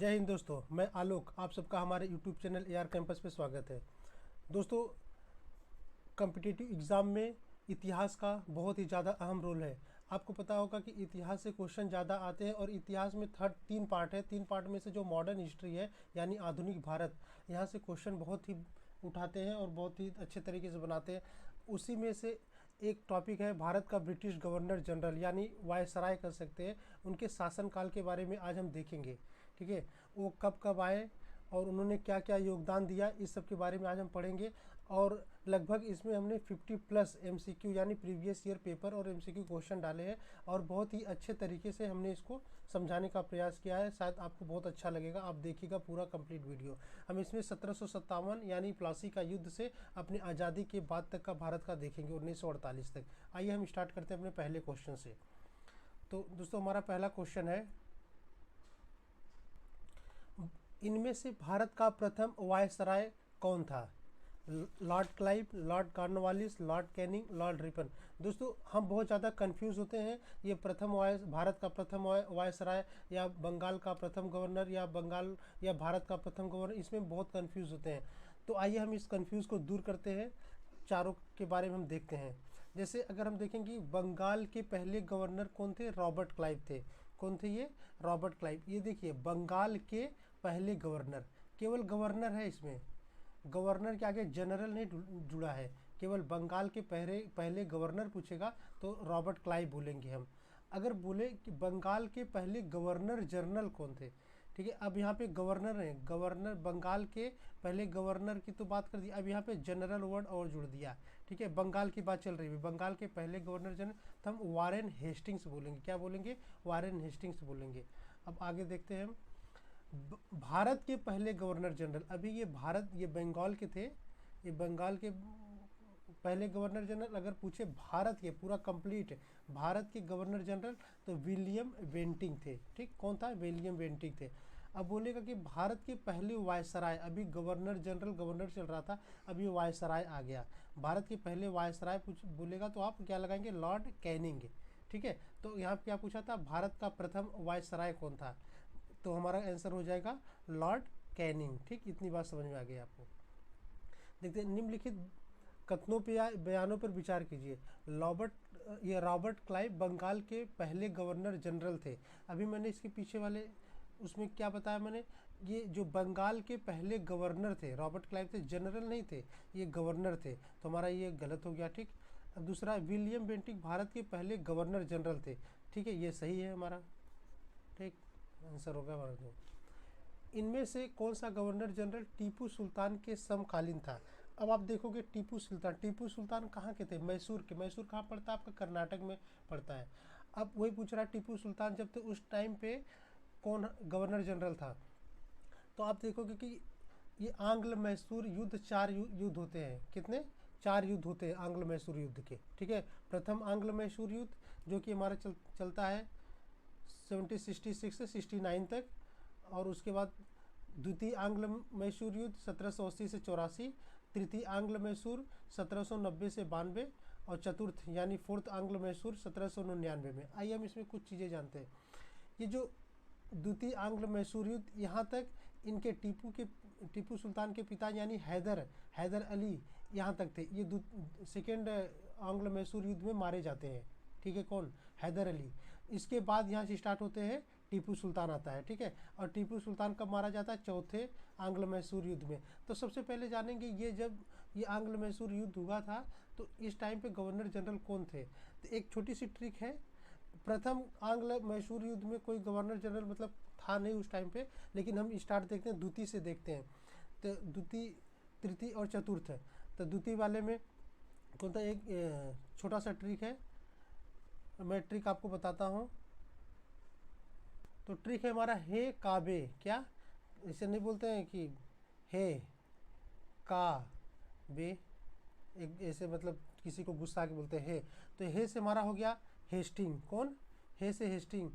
जय हिंद दोस्तों, मैं आलोक। आप सबका हमारे यूट्यूब चैनल AR कैंपस पे स्वागत है। दोस्तों, कॉम्पिटिटिव एग्ज़ाम में इतिहास का बहुत ही ज़्यादा अहम रोल है। आपको पता होगा कि इतिहास से क्वेश्चन ज़्यादा आते हैं और इतिहास में तीन पार्ट है। तीन पार्ट में से जो मॉडर्न हिस्ट्री है यानी आधुनिक भारत, यहाँ से क्वेश्चन बहुत ही उठाते हैं और बहुत ही अच्छे तरीके से बनाते हैं। उसी में से एक टॉपिक है भारत का ब्रिटिश गवर्नर जनरल यानी वायसराय कर सकते हैं। उनके शासनकाल के बारे में आज हम देखेंगे। ठीक है, वो कब कब आए और उन्होंने क्या क्या योगदान दिया, इस सब के बारे में आज हम पढ़ेंगे। और लगभग इसमें हमने 50+ MCQ यानी प्रीवियस ईयर पेपर और MCQ क्वेश्चन डाले हैं और बहुत ही अच्छे तरीके से हमने इसको समझाने का प्रयास किया है। शायद आपको बहुत अच्छा लगेगा, आप देखिएगा पूरा कंप्लीट वीडियो। हम इसमें 1757 यानी प्लासी का युद्ध से अपनी आज़ादी के बाद तक का भारत का देखेंगे, 1948 तक। आइए हम स्टार्ट करते हैं अपने पहले क्वेश्चन से। तो दोस्तों, हमारा पहला क्वेश्चन है, इनमें से भारत का प्रथम वायसराय कौन था? Lord Clive, Lord Cornwallis, Lord Canning, Lord Ripon. दोस्तों, हम बहुत ज़्यादा कंफ्यूज होते हैं। ये भारत का प्रथम वायसराय या बंगाल का प्रथम गवर्नर या बंगाल या भारत का प्रथम गवर्नर, इसमें बहुत कंफ्यूज होते हैं। तो आइए हम इस कंफ्यूज को दूर करते हैं, चारों के बारे में हम देखते हैं। जैसे अगर हम देखेंगे बंगाल के पहले गवर्नर कौन थे? रॉबर्ट क्लाइव थे। कौन थे ये? Robert Clive. ये देखिए, बंगाल के पहले गवर्नर, केवल गवर्नर है इसमें, गवर्नर के आगे जनरल नहीं जुड़ा है। केवल बंगाल के पहले पहले गवर्नर पूछेगा तो रॉबर्ट क्लाइव बोलेंगे हम। अगर बोले कि बंगाल के पहले गवर्नर जनरल कौन थे, ठीक है, अब यहाँ पे गवर्नर है, गवर्नर बंगाल के पहले गवर्नर की तो बात कर दी, अब यहाँ पे जनरल वर्ड और जुड़ दिया। ठीक है, बंगाल की बात चल रही है, बंगाल के पहले गवर्नर जनरल, तो हम वारेन हेस्टिंग्स बोलेंगे। क्या बोलेंगे? वारेन हेस्टिंग्स बोलेंगे। अब आगे देखते हैं हम, भारत के पहले गवर्नर जनरल, अभी ये बंगाल के थे, ये बंगाल के पहले गवर्नर जनरल अगर पूछे भारत के पूरा कंप्लीट भारत के गवर्नर जनरल, तो विलियम बेंटिंग थे। ठीक, कौन था? विलियम बेंटिंग थे। अब बोलेगा कि भारत के पहले वायसराय, अभी गवर्नर जनरल गवर्नर चल रहा था, अभी वायसराय आ गया। भारत के पहले वायसराय बोलेगा तो आप क्या लगाएंगे? Lord Canning. ठीक है, तो यहाँ क्या पूछा था? भारत का प्रथम वायसराय कौन था? तो हमारा आंसर हो जाएगा लॉर्ड कैनिंग। ठीक, इतनी बात समझ में आ गई आपको। देखते हैं, निम्नलिखित कथनों पे या बयानों पर विचार कीजिए। रॉबर्ट क्लाइव बंगाल के पहले गवर्नर जनरल थे। अभी मैंने इसके पीछे वाले उसमें क्या बताया मैंने, ये जो बंगाल के पहले गवर्नर थे रॉबर्ट क्लाइव थे, जनरल नहीं थे, ये गवर्नर थे, तो हमारा ये गलत हो गया। ठीक, अब दूसरा, विलियम बेंटिंग भारत के पहले गवर्नर जनरल थे। ठीक है, ये सही है हमारा। ठीक, आंसर होगा हमारा दो। इनमें से कौन सा गवर्नर जनरल टीपू सुल्तान के समकालीन था? अब आप देखोगे टीपू सुल्तान कहाँ के थे? मैसूर के। मैसूर कहाँ पड़ता है? आपका कर्नाटक में पड़ता है। अब वही पूछ रहा है, टीपू सुल्तान जब थे उस टाइम पे कौन गवर्नर जनरल था? तो आप देखोगे कि ये आंग्ल मैसूर युद्ध, चार युद्ध होते हैं। कितने? 4 युद्ध होते हैं आंग्ल मैसूर युद्ध के। ठीक है, प्रथम आंग्ल मैसूर युद्ध जो कि हमारा चलता है 1766 से 69 तक, और उसके बाद द्वितीय आंग्ल मैसूर युद्ध 1780 से 84, तृतीय आंग्ल मैसूर 1790 से 92, और चतुर्थ यानी फोर्थ आंग्ल मैसूर 1799 में। आइए हम इसमें कुछ चीज़ें जानते हैं। ये जो द्वितीय आंग्ल मैसूर युद्ध, यहाँ तक इनके टीपू सुल्तान के पिता यानी हैदर अली यहाँ तक थे। ये सेकेंड आंग्ल मैसूर युद्ध में मारे जाते हैं। ठीक है, कौन? हैदर अली। इसके बाद यहाँ से स्टार्ट होते हैं, टीपू सुल्तान आता है। ठीक है, और टीपू सुल्तान कब मारा जाता है? चौथे आंग्ल मैसूर युद्ध में। तो सबसे पहले जानेंगे, ये जब ये आंग्ल मैसूर युद्ध हुआ था तो इस टाइम पे गवर्नर जनरल कौन थे? तो एक छोटी सी ट्रिक है, प्रथम आंग्ल मैसूर युद्ध में कोई गवर्नर जनरल मतलब था नहीं उस टाइम पे, लेकिन हम स्टार्ट देखते हैं द्वितीय से देखते हैं। तो द्वितीय, तृतीय और चतुर्थ है। तो द्वितीय वाले में कौन था? एक छोटा सा ट्रिक है, मैं ट्रिक आपको बताता हूँ। तो ट्रिक है हमारा हे काबे। क्या? इसे नहीं बोलते हैं कि हे का बे, एक ऐसे मतलब किसी को गुस्सा के बोलते हैं हे। तो हे से हमारा हो गया हेस्टिंग। कौन? हे से हेस्टिंग,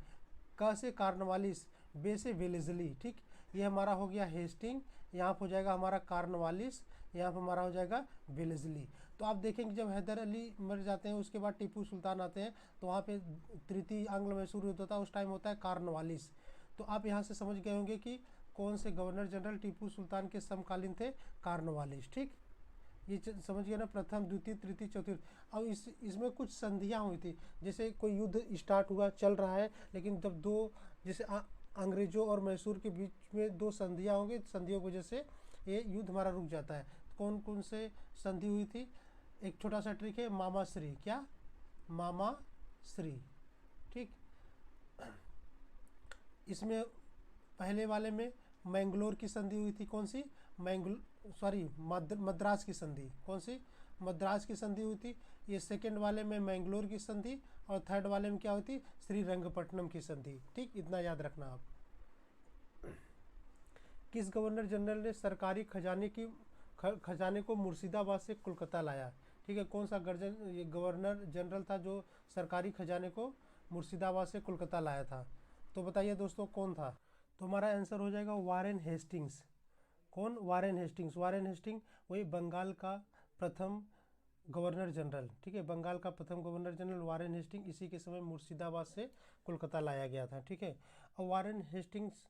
क से कार्नवालिस, बे से वेलेजली। ठीक, ये हमारा हो गया हेस्टिंग, यहाँ पर हो जाएगा हमारा कार्नवालिस, यहाँ पर हमारा हो जाएगा वेलेजली। तो आप देखेंगे जब हैदर अली मर जाते हैं उसके बाद टीपू सुल्तान आते हैं, तो वहाँ पे तृतीय आंग्ल मैसूर युद्ध होता है, उस टाइम होता है कार्नवालिस। तो आप यहाँ से समझ गए होंगे कि कौन से गवर्नर जनरल टीपू सुल्तान के समकालीन थे? कार्नवालिस। ठीक, ये समझ गया ना, प्रथम, द्वितीय, तृतीय, चतुर्थ। अब इसमें कुछ संधियाँ हुई थी, जैसे कोई युद्ध स्टार्ट हुआ, चल रहा है, लेकिन जब दो, जैसे अंग्रेजों और मैसूर के बीच में दो संधियाँ होंगी, संधियों की वजह से ये युद्ध हमारा रुक जाता है। कौन कौन से संधि हुई थी? एक छोटा सा ट्रिक है, मामाश्री। क्या? मामाश्री। ठीक, इसमें पहले वाले में मैंगलोर की संधि हुई थी। कौन सी? मद्रास की संधि। कौन सी? मद्रास की संधि हुई थी। ये सेकंड वाले में मैंगलोर की संधि, और थर्ड वाले में क्या हुई थी? श्रीरंगपट्टनम की संधि। ठीक, इतना याद रखना आप। किस गवर्नर जनरल ने सरकारी खजाने को मुर्शिदाबाद से कोलकाता लाया? ठीक है, कौन सा ये गवर्नर जनरल था जो सरकारी खजाने को मुर्शिदाबाद से कोलकाता लाया था? तो बताइए दोस्तों, कौन था? तो हमारा आंसर हो जाएगा वारेन हेस्टिंग्स। कौन? Warren Hastings. वारेन हेस्टिंग वही बंगाल का प्रथम गवर्नर जनरल। ठीक है, बंगाल का प्रथम गवर्नर जनरल वारेन हेस्टिंग, इसी के समय मुर्शिदाबाद से कोलकाता लाया गया था। ठीक है, और वारेन हेस्टिंग्स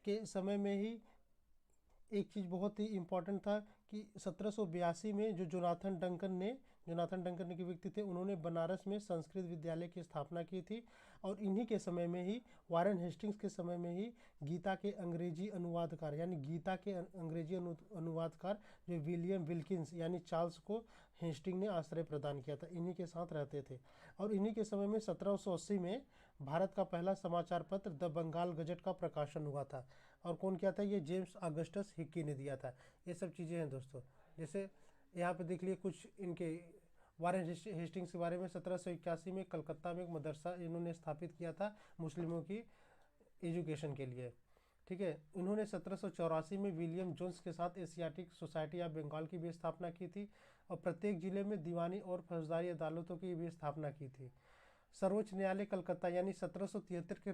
के समय में ही एक चीज़ बहुत ही इम्पोर्टेंट था कि 1782 में जो जोनाथन डंकन के व्यक्ति थे, उन्होंने बनारस में संस्कृत विद्यालय की स्थापना की थी। और इन्हीं के समय में ही, वारेन हेस्टिंग्स के समय में ही, गीता के अंग्रेजी अनुवादकार, यानी गीता के अंग्रेजी अनुवादकार जो विलियम विल्किंस यानी चार्ल्स को हेस्टिंग ने आश्रय प्रदान किया था। इन्हीं के साथ रहते थे। और इन्हीं के समय में 1780 में भारत का पहला समाचार पत्र द बंगाल गजट का प्रकाशन हुआ था। और कौन किया था? ये जेम्स ऑगस्टस हिक्की ने दिया था। ये सब चीज़ें हैं दोस्तों। जैसे यहाँ पे देख लिए कुछ इनके वारेन हेस्टिंग्स के बारे में। 1781 में कलकत्ता में एक मदरसा इन्होंने स्थापित किया था मुस्लिमों की एजुकेशन के लिए। ठीक है, इन्होंने 1784 में विलियम जोन्स के साथ एशियाटिक सोसाइटी ऑफ बंगाल की भी स्थापना की थी। और प्रत्येक जिले में दीवानी और फौजदारी अदालतों की भी स्थापना की थी। सर्वोच्च न्यायालय कलकत्ता यानी 1773 के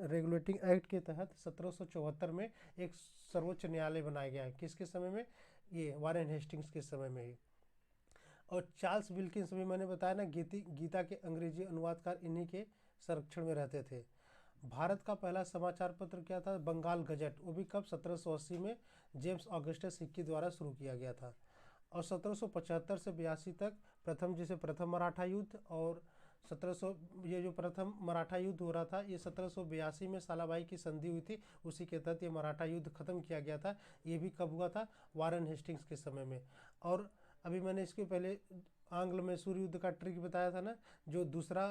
रेगुलेटिंग एक्ट के तहत 1774 में एक सर्वोच्च न्यायालय बनाया गया है। किसके समय में? ये वारेन हेस्टिंग्स के समय में ही। और चार्ल्स विल्किंस भी मैंने बताया ना, गीता के अंग्रेजी अनुवादकार इन्हीं के संरक्षण में रहते थे। भारत का पहला समाचार पत्र क्या था? बंगाल गजट। वो भी कब? 1780 में जेम्स ऑगस्टस हिक्की द्वारा शुरू किया गया था। और 1775 से 82 तक प्रथम मराठा युद्ध, और 1700 ये जो प्रथम मराठा युद्ध हो रहा था, ये 1782 में सालाबाई की संधि हुई थी। उसी के तहत ये मराठा युद्ध खत्म किया गया था। ये भी कब हुआ था? वारेन हेस्टिंग्स के समय में। और अभी मैंने इसके पहले आंग्ल मैसूर युद्ध का ट्रिक बताया था ना, जो दूसरा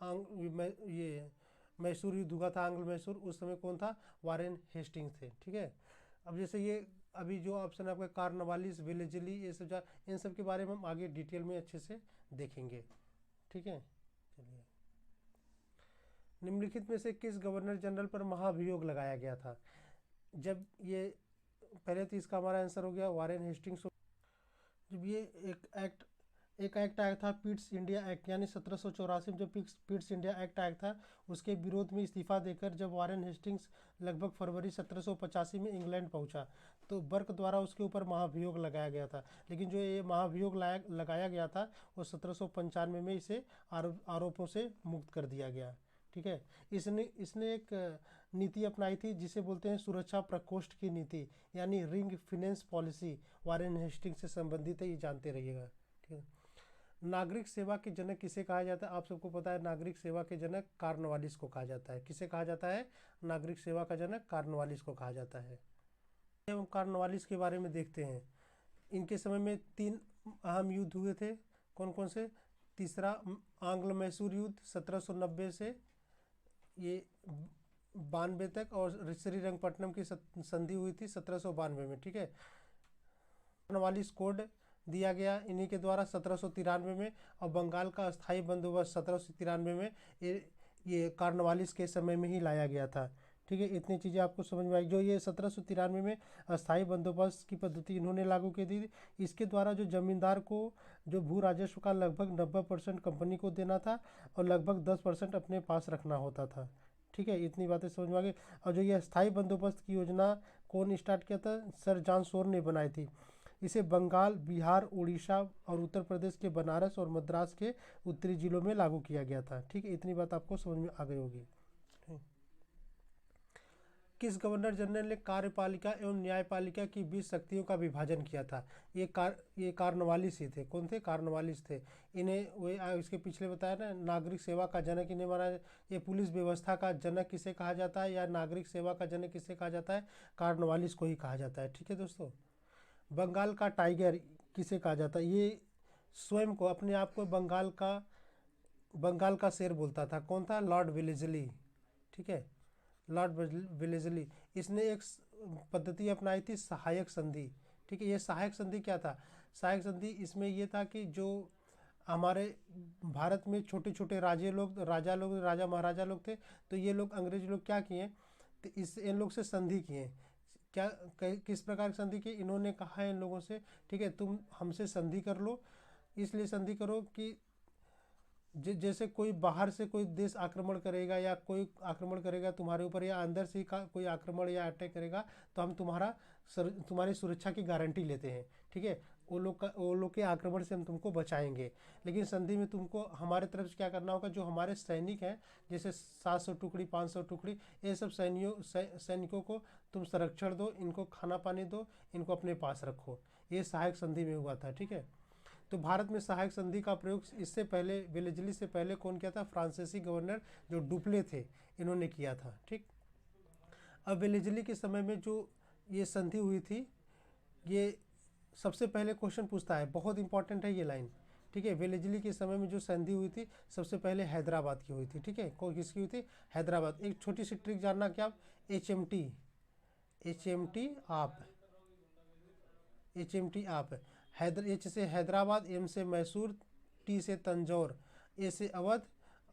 ये मैसूर युद्ध हुआ था, आंग्ल मैसूर, उस समय कौन था? वारेन हेस्टिंग्स थे। ठीक है, अब जैसे ये अभी जो ऑप्शन आपका कार्नवालिस, विलेजली, ये सब इन सब के बारे में हम आगे डिटेल में अच्छे से देखेंगे। ठीक है, चलिए। निम्नलिखित में से किस गवर्नर जनरल पर महाभियोग लगाया गया था? जब ये पहले तो इसका हमारा आंसर हो गया वारेन हेस्टिंग्स। जब ये एक एक्ट आया था, पिट्स इंडिया एक्ट, यानी 1784 में जो पिट्स इंडिया एक्ट आया था, उसके विरोध में इस्तीफा देकर जब वारेन हेस्टिंग्स लगभग फरवरी 1785 में इंग्लैंड पहुंचा, तो बर्क द्वारा उसके ऊपर महाभियोग लगाया गया था। लेकिन जो ये महाभियोग लगाया गया था, वो 1795 में इसे आरोपों से मुक्त कर दिया गया। ठीक है, इसने एक नीति अपनाई थी जिसे बोलते हैं सुरक्षा प्रकोष्ठ की नीति, यानी ring finance policy. Warren Hastings से संबंधित है, ये जानते रहिएगा। ठीक है, नागरिक सेवा के जनक किसे कहा जाता है? आप सबको पता है, नागरिक सेवा के जनक कार्नवालिस को कहा जाता है। किसे कहा जाता है? नागरिक सेवा का जनक कार्नवालिस को कहा जाता है। हम कार्नवालिस के बारे में देखते हैं। इनके समय में 3 अहम युद्ध हुए थे। कौन कौन से? तीसरा आंग्ल मैसूर युद्ध 1790 से ये 92 तक, और श्रीरंगपट्टनम की संधि हुई थी 1792 में। ठीक है, कार्नवालिस कोड दिया गया इन्हीं के द्वारा 1793 में, और बंगाल का अस्थाई बंदोबस्त 1793 में ये कार्नवालिस के समय में ही लाया गया था। ठीक है, इतनी चीज़ें आपको समझ में आई। जो ये 1793 में अस्थाई बंदोबस्त की पद्धति इन्होंने लागू की थी, इसके द्वारा जो जमींदार को जो भू राजस्व का लगभग 90% कंपनी को देना था, और लगभग 10% अपने पास रखना होता था। ठीक है, इतनी बातें समझ में आ गई। और जो ये अस्थाई बंदोबस्त की योजना कौन स्टार्ट किया था? सर जॉन शोर ने बनाई थी। इसे बंगाल, बिहार, उड़ीसा और उत्तर प्रदेश के बनारस और मद्रास के उत्तरी जिलों में लागू किया गया था। ठीक है, इतनी बात आपको समझ में आ गई होगी। किस गवर्नर जनरल ने कार्यपालिका एवं न्यायपालिका की 20 शक्तियों का विभाजन किया था? ये कार्नवालिस ही थे। कौन थे? कार्नवालिस थे। इन्हें इसके पिछले बताया ना, नागरिक सेवा का जनक इन्हें माना। ये पुलिस व्यवस्था का जनक किसे कहा जाता है, या नागरिक सेवा का जनक किसे कहा जाता है? कार्नवालिस को ही कहा जाता है। ठीक है दोस्तों। बंगाल का टाइगर किसे कहा जाता है? ये स्वयं को, अपने आप को बंगाल का शेर बोलता था। कौन था? Lord Wellesley. ठीक है, लॉर्ड विलेजली। इसने एक पद्धति अपनाई थी, सहायक संधि। ठीक है, ये सहायक संधि क्या था? सहायक संधि इसमें ये था कि जो हमारे भारत में छोटे छोटे राजा महाराजा लोग थे, तो ये लोग अंग्रेज लोग क्या किए, तो इन लोग से संधि किए। क्या किस प्रकार की संधि की? इन्होंने कहा है इन लोगों से, ठीक है, तुम हमसे संधि कर लो। इसलिए संधि करो कि जैसे कोई बाहर से कोई देश आक्रमण करेगा, या कोई आक्रमण करेगा तुम्हारे ऊपर, या अंदर से कोई आक्रमण या अटैक करेगा, तो हम तुम्हारी सुरक्षा की गारंटी लेते हैं। ठीक है, वो लोग के आक्रमण से हम तुमको बचाएंगे। लेकिन संधि में तुमको हमारे तरफ से क्या करना होगा? जो हमारे सैनिक हैं, जैसे 700 टुकड़ी 500 टुकड़ी, ये सब सैनिकों को तुम संरक्षण दो, इनको खाना पानी दो, इनको अपने पास रखो। ये सहायक संधि में हुआ था। ठीक है, तो भारत में सहायक संधि का प्रयोग इससे पहले, वेलेजली से पहले कौन किया था? फ्रांसीसी गवर्नर जो डुप्ले थे, इन्होंने किया था। ठीक, अब वेलेजली के समय में जो ये संधि हुई थी, ये सबसे पहले क्वेश्चन पूछता है, बहुत इंपॉर्टेंट है ये लाइन। ठीक है, वेलेजली के समय में जो संधि हुई थी, सबसे पहले हैदराबाद की हुई थी। ठीक है, किसकी हुई थी? हैदराबाद। एक छोटी सी ट्रिक जानना क्या आप? HMT, आप HMT आप H से हैदराबाद, M से मैसूर, T से तंजौर, A से अवध,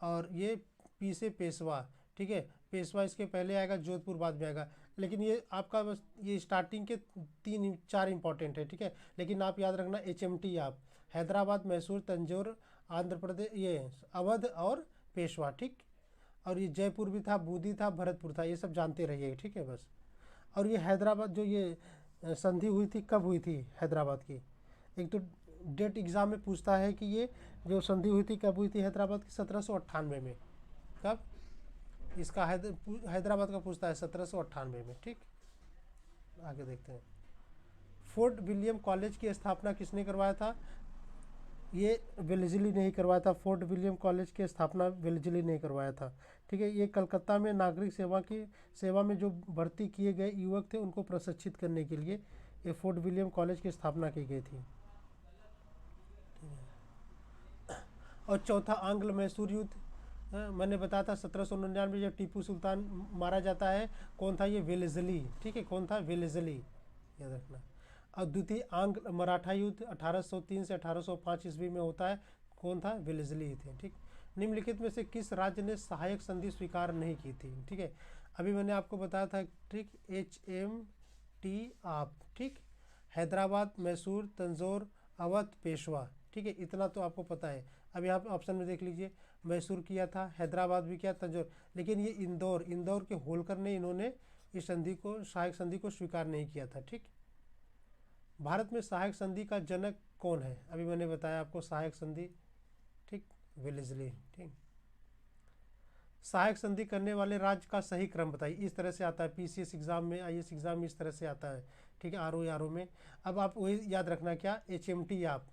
और ये P से पेशवा। ठीक है, पेशवा इसके पहले आएगा, जोधपुर बाद में आएगा। लेकिन ये आपका बस ये स्टार्टिंग के 3-4 इंपॉर्टेंट है। ठीक है, लेकिन आप याद रखना HMT आप हैदराबाद, मैसूर, तंजौर, आंध्र प्रदेश, ये अवध और पेशवा। ठीक, और ये जयपुर भी था, बूंदी था, भरतपुर था, ये सब जानते रहिए। ठीक है बस। और ये हैदराबाद जो ये संधि हुई थी, कब हुई थी हैदराबाद की? एक तो डेट एग्ज़ाम में पूछता है कि ये जो संधि हुई थी कब हुई थी हैदराबाद की? 1798 में। कब? इसका हैदराबाद का पूछता है 1798 में। ठीक, आगे देखते हैं। फोर्ट विलियम कॉलेज की स्थापना किसने करवाया था? ये वेलेजली ने ही करवाया था। फोर्ट विलियम कॉलेज की स्थापना वेलेजली ने करवाया था। ठीक है, ये कलकत्ता में नागरिक सेवा में जो भर्ती किए गए युवक थे, उनको प्रशिक्षित करने के लिए ये फोर्ट विलियम कॉलेज की स्थापना की गई थी। और चौथा, आंग्ल मैसूर युद्ध। मैंने बताया था 1799 जब टीपू सुल्तान मारा जाता है, कौन था? ये वेलेजली। ठीक है, कौन था? वेलेजली, याद रखना। और द्वितीय आंग्ल मराठा युद्ध 1803 से 1805 ईस्वी में होता है, कौन था? वेलेजली ही थे। ठीक, निम्नलिखित में से किस राज्य ने सहायक संधि स्वीकार नहीं की थी? ठीक है, अभी मैंने आपको बताया था। ठीक, HMT आप। ठीक, हैदराबाद, मैसूर, तंजौर, अवध, पेशवा। ठीक है, इतना तो आपको पता है। अभी आप ऑप्शन में देख लीजिए, मैसूर किया था, हैदराबाद भी किया, तंजौर। लेकिन ये इंदौर के होलकर ने इन्होंने इस संधि को, सहायक संधि को स्वीकार नहीं किया था। ठीक, भारत में सहायक संधि का जनक कौन है? अभी मैंने बताया आपको सहायक संधि। ठीक, वेलेजली। ठीक, सहायक संधि करने वाले राज्य का सही क्रम बताइए। इस तरह से आता है PCS एग्जाम में, IAS एग्जाम में इस तरह से आता है। ठीक है, RO में। अब आप वही याद रखना, क्या? HMT आप,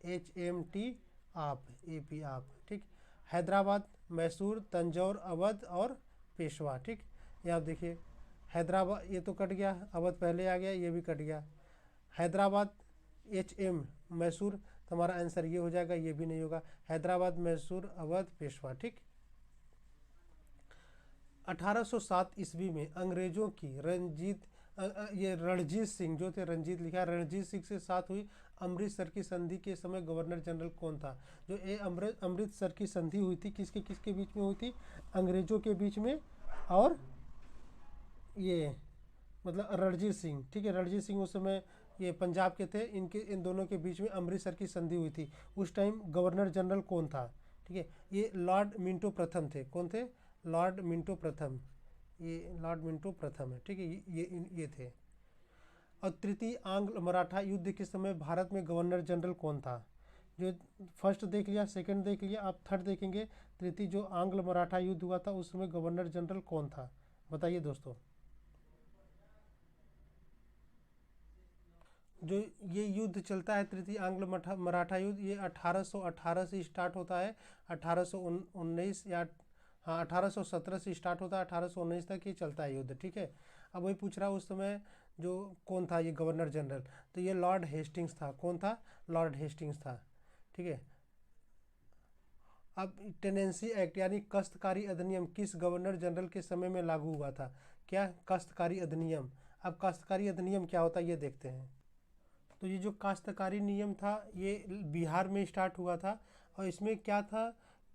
HMT आप, AP आप। ठीक, हैदराबाद, मैसूर, तंजौर, अवध और पेशवा। ठीक, ये आप देखिए, हैदराबाद ये तो कट गया, अवध पहले आ गया, ये भी कट गया। हैदराबाद HM, मैसूर, तो हमारा आंसर ये हो जाएगा, ये भी नहीं होगा। हैदराबाद, मैसूर, अवध, पेशवा। ठीक, 1807 ईस्वी में अंग्रेजों की रणजीत सिंह जो थे, रणजीत लिखा है, रणजीत सिंह से साथ हुई अमृतसर की संधि के समय गवर्नर जनरल कौन था? जो ये अमृतसर की संधि हुई थी, किसके किसके बीच में हुई थी? अंग्रेजों के बीच में, और ये मतलब रणजीत सिंह। ठीक है, रणजीत सिंह उस समय ये पंजाब के थे, इन दोनों के बीच में अमृतसर की संधि हुई थी। उस टाइम गवर्नर जनरल कौन था? ठीक है, ये लॉर्ड मिंटो प्रथम थे। कौन थे? लॉर्ड मिंटो प्रथम। ये लॉर्ड मिंटो प्रथम है। ठीक है, ये थे। और तृतीय आंग्ल मराठा युद्ध के समय भारत में गवर्नर जनरल कौन था? जो फर्स्ट देख लिया, सेकंड देख लिया, आप थर्ड देखेंगे। तृतीय जो आंग्ल मराठा युद्ध हुआ था, उस समय गवर्नर जनरल कौन था? बताइए दोस्तों। जो ये युद्ध चलता है तृतीय आंग्ल मराठा युद्ध, ये 1818 से स्टार्ट होता है, 1819 या हाँ 1817 से स्टार्ट होता है, 1819 तक ये चलता है युद्ध। ठीक है, अब वही पूछ रहा है उस समय जो कौन था ये गवर्नर जनरल, तो ये लॉर्ड हेस्टिंग्स था। कौन था? लॉर्ड हेस्टिंग्स था। ठीक है, अब टेनेंसी एक्ट यानी काश्तकारी अधिनियम किस गवर्नर जनरल के समय में लागू हुआ था? क्या? काश्तकारी अधिनियम। अब काश्तकारी अधिनियम क्या होता है ये देखते हैं। तो ये जो काश्तकारी नियम था ये बिहार में स्टार्ट हुआ था, और इसमें क्या था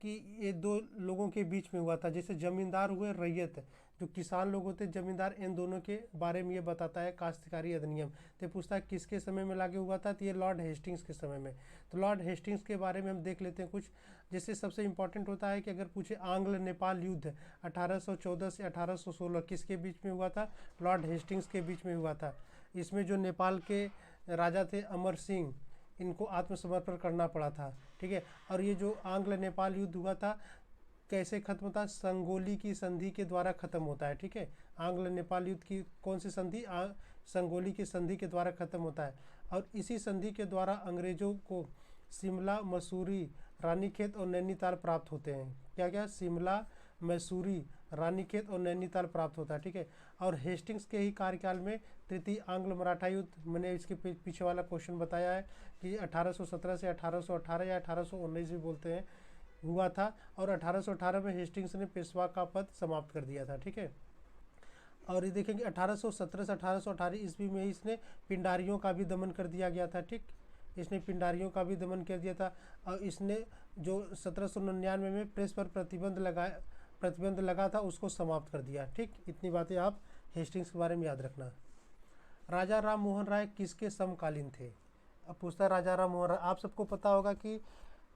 कि ये दो लोगों के बीच में हुआ था, जैसे जमींदार हुए, रैयत जो किसान लोग होते जमींदार, इन दोनों के बारे में ये बताता है काश्तकारी अधिनियम। तो पूछता है किसके समय में लागू हुआ था, तो ये लॉर्ड हेस्टिंग्स के समय में। तो लॉर्ड हेस्टिंग्स के बारे में हम देख लेते हैं कुछ। जैसे सबसे इंपॉर्टेंट होता है कि अगर पूछे आंग्ल नेपाल युद्ध 1814 से 1816 किसके बीच में हुआ था? लॉर्ड हेस्टिंग्स के बीच में हुआ था। इसमें जो नेपाल के राजा थे अमर सिंह, इनको आत्मसमर्पण करना पड़ा था। ठीक है, और ये जो आंग्ल नेपाल युद्ध हुआ था कैसे खत्म होता है? संगोली की संधि के द्वारा खत्म होता है। ठीक है, आंग्ल नेपाल युद्ध की कौन सी संधि? संगोली की संधि के द्वारा खत्म होता है, और इसी संधि के द्वारा अंग्रेजों को शिमला, मसूरी, रानीखेत और नैनीताल प्राप्त होते हैं। क्या क्या? शिमला, मैसूरी, रानीखेत और नैनीताल प्राप्त होता है। ठीक है, और हेस्टिंग्स के ही कार्यकाल में तृतीय आंग्ल मराठा युद्ध, मैंने इसके पीछे वाला क्वेश्चन बताया है कि 1817 से 1818 या 1819 भी बोलते हैं, हुआ था, और 1818 में हेस्टिंग्स ने पेशवा का पद समाप्त कर दिया था। ठीक है, और ये देखेंगे 1817 से 1818 ईस्वी में ही इसने पिंडारियों का भी दमन कर दिया गया था। ठीक, इसने पिंडारियों का भी दमन कर दिया था, और इसने जो 1799 में प्रेस पर प्रतिबंध लगा था उसको समाप्त कर दिया। ठीक, इतनी बातें आप हेस्टिंग्स के बारे में याद रखना। राजा राम मोहन राय किसके समकालीन थे? अब पूछता है राजा राम मोहन राय, आप सबको पता होगा कि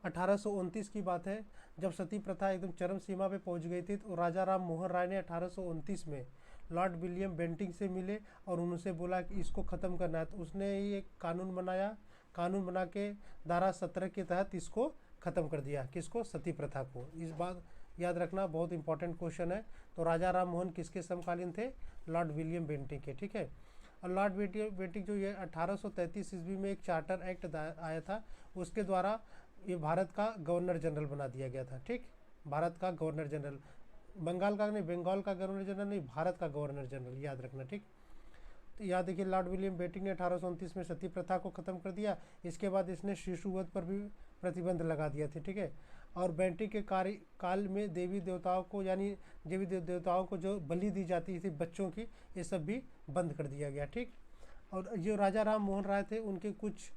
1829 की बात है जब सती प्रथा एकदम चरम सीमा पे पहुंच गई थी, तो राजा राम मोहन राय ने 1829 में लॉर्ड विलियम बेंटिंग से मिले और उनसे बोला कि इसको ख़त्म करना है। तो उसने ही एक कानून बनाया, कानून बना के धारा 17 के तहत इसको ख़त्म कर दिया। किसको? सती प्रथा को। इस बात याद रखना, बहुत इंपॉर्टेंट क्वेश्चन है। तो राजा राम मोहन किसके समकालीन थे? लॉर्ड विलियम बेंटिंग के। ठीक है, और लॉर्ड बेंटिंग जो ये 1833 ईस्वी में एक चार्टर एक्ट आया था, उसके द्वारा ये भारत का गवर्नर जनरल बना दिया गया था। ठीक, भारत का गवर्नर जनरल, बंगाल का नहीं, बंगाल का गवर्नर जनरल नहीं, भारत का गवर्नर जनरल, याद रखना। ठीक, तो याद देखिए लॉर्ड विलियम बेंटिंग ने 1829 में सती प्रथा को ख़त्म कर दिया। इसके बाद इसने शिशुवध पर भी प्रतिबंध लगा दिया था। ठीक है, और बेंटिंग के कार्यकाल में देवी देवताओं को, यानी देवी देवताओं को जो बलि दी जाती थी बच्चों की, ये सब भी बंद कर दिया गया। ठीक, और जो राजा राम मोहन राय थे उनके कुछ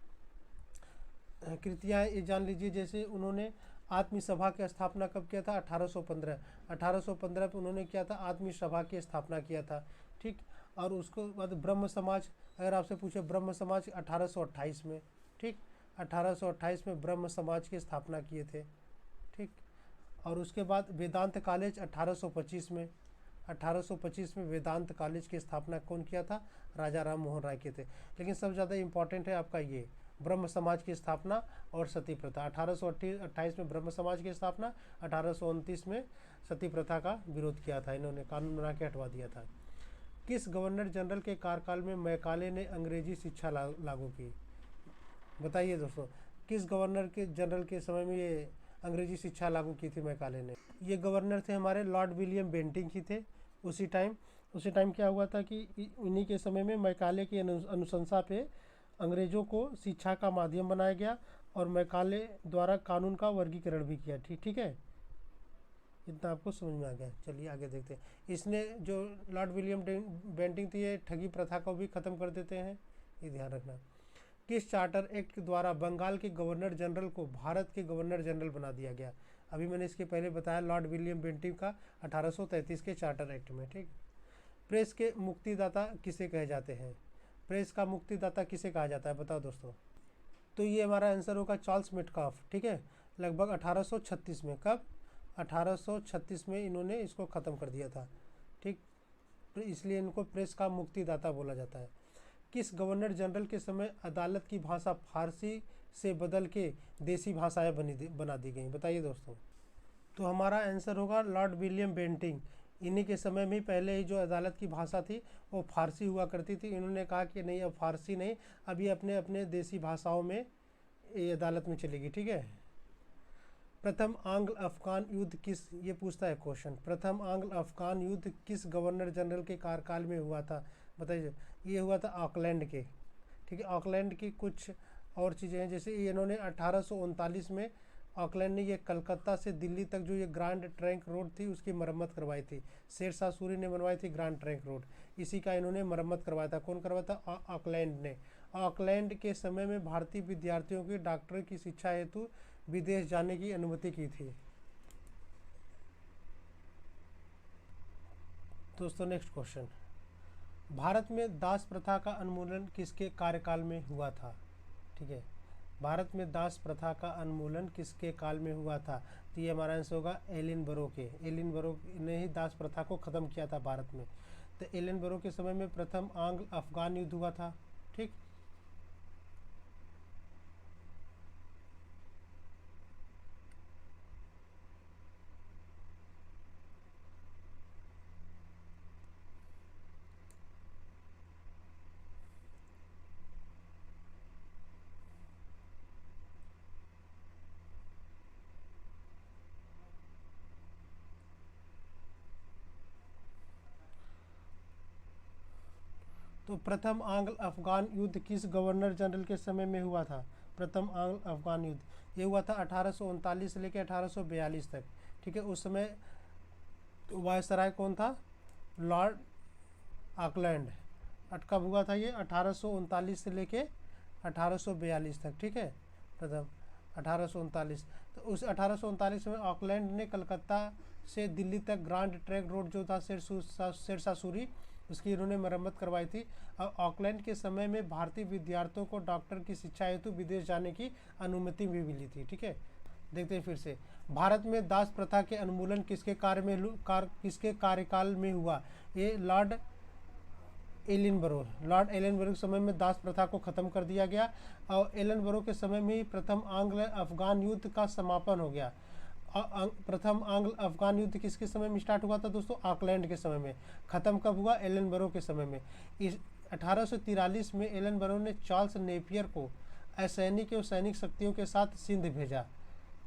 कृतियाँ ये जान लीजिए। जैसे उन्होंने आत्मीय सभा की स्थापना कब किया था? 1815। 1815 पे उन्होंने किया था आत्मीय सभा की स्थापना किया था। ठीक, और उसको बाद ब्रह्म समाज, अगर आपसे पूछे ब्रह्म समाज 1828 में। ठीक, 1828 में ब्रह्म समाज की स्थापना किए थे। ठीक, और उसके बाद वेदांत कॉलेज 1825 में। 1825 में वेदांत कॉलेज की स्थापना कौन किया था? राजा राम मोहन राय के थे। लेकिन सबसे ज़्यादा इम्पॉर्टेंट है आपका ये ब्रह्म समाज की स्थापना और सती प्रथा। 1828 में ब्रह्म समाज की स्थापना, 1829 में सती प्रथा का विरोध किया था, इन्होंने कानून बना के हटवा दिया था। किस गवर्नर जनरल के कार्यकाल में मैकाले ने अंग्रेजी शिक्षा लागू की? बताइए दोस्तों, किस गवर्नर के जनरल के समय में ये अंग्रेजी शिक्षा लागू की थी मैकाले ने? ये गवर्नर थे हमारे लॉर्ड विलियम बेंटिंग ही थे। उसी टाइम क्या हुआ था कि इन्हीं के समय में मैकाले की अनुशंसा पे अंग्रेज़ों को शिक्षा का माध्यम बनाया गया, और मैकाले द्वारा कानून का वर्गीकरण भी किया। ठीक है, इतना आपको समझ में आ गया। चलिए आगे देखते हैं। इसने जो लॉर्ड विलियम बेंटिंग थी ये ठगी प्रथा को भी ख़त्म कर देते हैं, ये ध्यान रखना। किस चार्टर एक्ट के द्वारा बंगाल के गवर्नर जनरल को भारत के गवर्नर जनरल बना दिया गया? अभी मैंने इसके पहले बताया लॉर्ड विलियम बेंटिंग का 1833 के चार्टर एक्ट में। ठीक, प्रेस के मुक्तिदाता किसे कहे जाते हैं? प्रेस का मुक्तिदाता किसे कहा जाता है? बताओ दोस्तों। तो ये हमारा आंसर होगा चार्ल्स मेटकाफ। ठीक है, लगभग 1836 में। कब? 1836 में इन्होंने इसको ख़त्म कर दिया था। ठीक, तो इसलिए इनको प्रेस का मुक्तिदाता बोला जाता है। किस गवर्नर जनरल के समय अदालत की भाषा फारसी से बदल के देसी भाषाएं बना दी गई? बताइए दोस्तों। तो हमारा आंसर होगा लॉर्ड विलियम बेंटिंग। इन्हीं के समय में पहले ही जो अदालत की भाषा थी वो फारसी हुआ करती थी। इन्होंने कहा कि नहीं, अब फारसी नहीं, अब ये अपने अपने देसी भाषाओं में ये अदालत में चलेगी। ठीक है। प्रथम आंग्ल अफगान युद्ध किस, ये पूछता है क्वेश्चन, प्रथम आंग्ल अफगान युद्ध किस गवर्नर जनरल के कार्यकाल में हुआ था? बताइए। ये हुआ था ऑकलैंड के। ठीक है। ऑकलैंड की कुछ और चीज़ें हैं, जैसे इन्होंने 1839 में ऑकलैंड ने ये कलकत्ता से दिल्ली तक जो ये ग्रैंड ट्रंक रोड थी उसकी मरम्मत करवाई थी। शेरशाह सूरी ने बनवाई थी ग्रैंड ट्रंक रोड, इसी का इन्होंने मरम्मत करवाया था। कौन करवाया था? ऑकलैंड ने। ऑकलैंड के समय में भारतीय विद्यार्थियों की डॉक्टर की शिक्षा हेतु विदेश जाने की अनुमति की थी। दोस्तों नेक्स्ट क्वेश्चन, भारत में दास प्रथा का उन्मूलन किसके कार्यकाल में हुआ था? ठीक है। भारत में दास प्रथा का उन्मूलन किसके काल में हुआ था? तो ये हमारा आंसर होगा एलन बरो के। एलन बरो ने ही दास प्रथा को ख़त्म किया था भारत में। तो एलन बरो के समय में प्रथम आंग्ल अफगान युद्ध हुआ था। ठीक। तो प्रथम आंग्ल अफगान युद्ध किस गवर्नर जनरल के समय में हुआ था? प्रथम आंग्ल अफगान युद्ध ये हुआ था 1839 से लेकर 1842 तक। ठीक है। उस समय वायसराय कौन था? Lord Auckland. कब हुआ था ये? 1839 से लेके 1842 तक। ठीक है। प्रथम 1839। तो उस 1839 में ऑकलैंड ने कलकत्ता से दिल्ली तक ग्रैंड ट्रंक रोड जो था शेरशाह सूरी, उसकी इन्होंने मरम्मत करवाई थी। और ऑकलैंड के समय में भारतीय विद्यार्थियों को डॉक्टर की शिक्षा हेतु विदेश जाने की अनुमति भी मिली थी। ठीक है। देखते हैं फिर से, भारत में दास प्रथा के उन्मूलन किसके किसके कार्यकाल में हुआ? ये लॉर्ड एलिनबरो। लॉर्ड एलिनबरो के समय में दास प्रथा को ख़त्म कर दिया गया और एलिनबरो के समय में ही प्रथम आंग्ल अफगान युद्ध का समापन हो गया। प्रथम आंग्ल अफगान युद्ध किसके समय में स्टार्ट हुआ था दोस्तों? ऑकलैंड के समय में। ख़त्म कब हुआ? एलिनबरो के समय में। इस 1843 में एलिनबरो ने चार्ल्स नेपियर को असैनिक और सैनिक शक्तियों के साथ सिंध भेजा,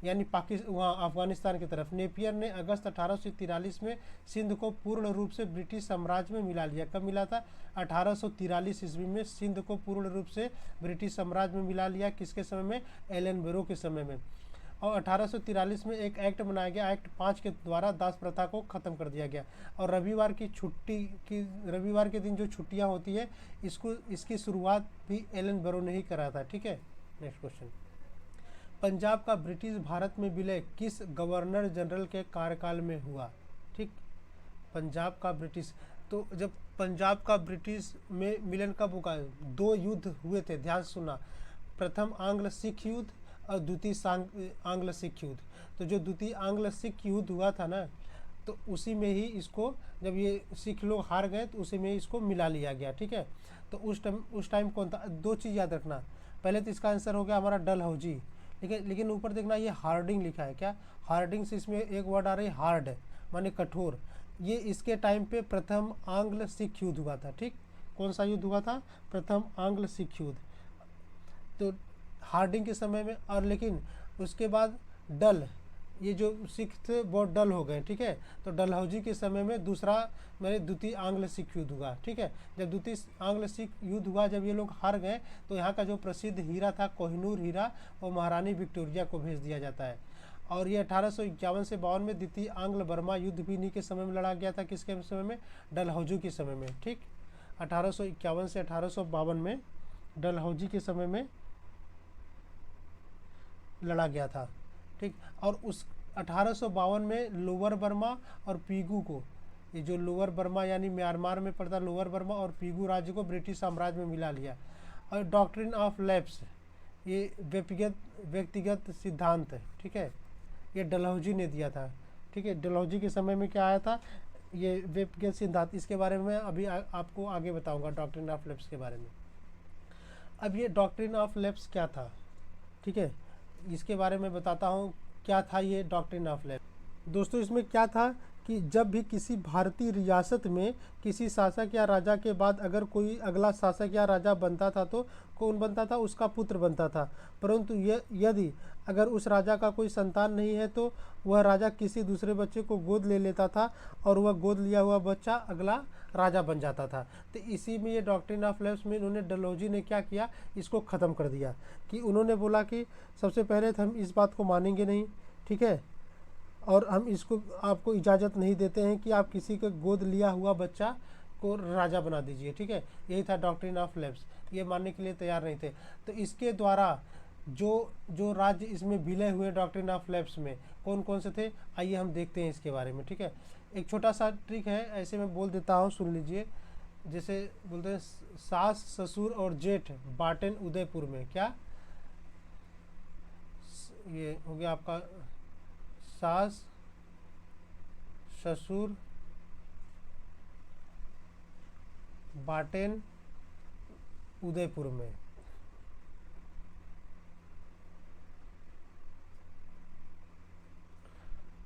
यानी पाकिस्तान, वहाँ अफगानिस्तान की तरफ। नेपियर ने अगस्त 1843 में सिंध को पूर्ण रूप से ब्रिटिश साम्राज्य में मिला लिया। कब मिला था? 1843 ईस्वी में सिंध को पूर्ण रूप से ब्रिटिश साम्राज्य में मिला लिया। किसके समय में? एलिनबरो के समय में। और 1843 में एक एक्ट बनाया गया, एक्ट 5 के द्वारा दास प्रथा को ख़त्म कर दिया गया। और रविवार के दिन जो छुट्टियां होती है, इसकी शुरुआत भी एलिनबरो ने ही करा था। ठीक है। नेक्स्ट क्वेश्चन, पंजाब का ब्रिटिश भारत में विलय किस गवर्नर जनरल के कार्यकाल में हुआ? ठीक। पंजाब का ब्रिटिश, तो जब पंजाब का ब्रिटिश में मिलन कब हुआ? 2 युद्ध हुए थे, ध्यान सुनना। प्रथम आंग्ल सिख युद्ध और द्वितीय आंग्ल सिख युद्ध। तो जो द्वितीय आंग्ल सिख युद्ध हुआ था ना, तो उसी में ही इसको, जब ये सिख लोग हार गए तो उसी में ही इसको मिला लिया गया। ठीक है। तो उस टाइम कौन था? 2 चीज़ याद रखना। पहले तो इसका आंसर हो गया हमारा डलहौजी, लेकिन ऊपर देखना ये हार्डिंग लिखा है। क्या हार्डिंग से? इसमें एक वर्ड आ रही है हार्ड, माने कठोर। ये इसके टाइम पे प्रथम आंग्ल सिख युद्ध हुआ था। ठीक। कौन सा युद्ध हुआ था? प्रथम आंग्ल सिख युद्ध। तो हार्डिंग के समय में, और लेकिन उसके बाद डल, ये जो सिख थे बहुत डल हो गए। ठीक है। तो डलहौजी के समय में दूसरा मेरे द्वितीय आंग्ल सिख युद्ध हुआ। ठीक है। जब द्वितीय आंग्ल सिख युद्ध हुआ, जब ये लोग हार गए, तो यहाँ का जो प्रसिद्ध हीरा था कोहिनूर हीरा, वो महारानी विक्टोरिया को भेज दिया जाता है। और ये 1851 से 52 में द्वितीय आंग्ल बर्मा युद्ध भी इन्हीं के समय में लड़ा गया था। किसके समय में? डलहौजी के समय में। ठीक। 1851 से 1852 में डलहौजी के समय में लड़ा गया था। ठीक। और उस 1852 में लोअर बर्मा और पीगू को, ये जो लोअर बर्मा यानी म्यांमार में पड़ता लोअर बर्मा और पीगू राज्य को ब्रिटिश साम्राज्य में मिला लिया। और डॉक्ट्रिन ऑफ लैप्स, ये व्यक्तिगत सिद्धांत है। ठीक है। ये डलहौजी ने दिया था। ठीक है। डलहौजी के समय में क्या आया था? ये व्यक्तिगत सिद्धांत। इसके बारे में अभी आपको आगे बताऊंगा, डॉक्ट्रिन ऑफ लैप्स के बारे में। अब ये डॉक्ट्रिन ऑफ लैप्स क्या था? ठीक है, इसके बारे में बताता हूँ क्या था ये डॉक्ट्रिन ऑफ लैप्स। दोस्तों इसमें क्या था कि जब भी किसी भारतीय रियासत में किसी शासक या राजा के बाद अगर कोई अगला शासक या राजा बनता था तो कौन बनता था, उसका पुत्र बनता था। परंतु यदि अगर उस राजा का कोई संतान नहीं है तो वह राजा किसी दूसरे बच्चे को गोद ले लेता था और वह गोद लिया हुआ बच्चा अगला राजा बन जाता था। तो इसी में ये डॉक्ट्रिन ऑफ लेफ्ट में उन्होंने डलहौजी ने क्या किया, इसको ख़त्म कर दिया। कि उन्होंने बोला कि सबसे पहले तो हम इस बात को मानेंगे नहीं, ठीक है, और हम इसको आपको इजाज़त नहीं देते हैं कि आप किसी के गोद लिया हुआ बच्चा को राजा बना दीजिए, ठीक है। यही था डॉक्ट्रिन ऑफ लेफ्ट, ये मानने के लिए तैयार नहीं थे। तो इसके द्वारा जो जो राज्य इसमें विलय हुए डॉक्ट्रिन ऑफ लेफ्ट में कौन कौन से थे, आइए हम देखते हैं इसके बारे में, ठीक है। एक छोटा सा ट्रिक है, ऐसे मैं बोल देता हूँ, सुन लीजिए। जैसे बोलते हैं सास ससुर और जेठ बाटन उदयपुर में, क्या ये हो गया आपका सास ससुर बाटेन उदयपुर में।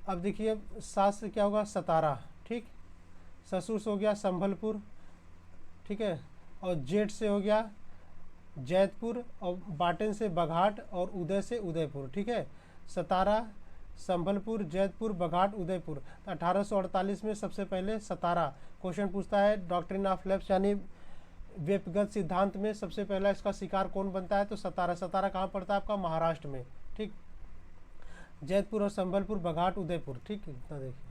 अब देखिए सास से क्या होगा, सतारा, ठीक, ससुर से हो गया संभलपुर, ठीक है, और जेठ से हो गया जैतपुर, और बाटन से बघाट, और उदय से उदयपुर, ठीक है। सतारा, संभलपुर, जैतपुर, बघाट, उदयपुर। 1848 में सबसे पहले सतारा क्वेश्चन पूछता है डॉक्ट्रिन ऑफ लेफ्ट यानी व्यक्तिगत सिद्धांत में सबसे पहला इसका शिकार कौन बनता है, तो सतारा। सतारा कहाँ पड़ता है आपका, महाराष्ट्र में, ठीक। जैतपुर और संबलपुर, बघाट, उदयपुर, ठीक। इतना देखिए,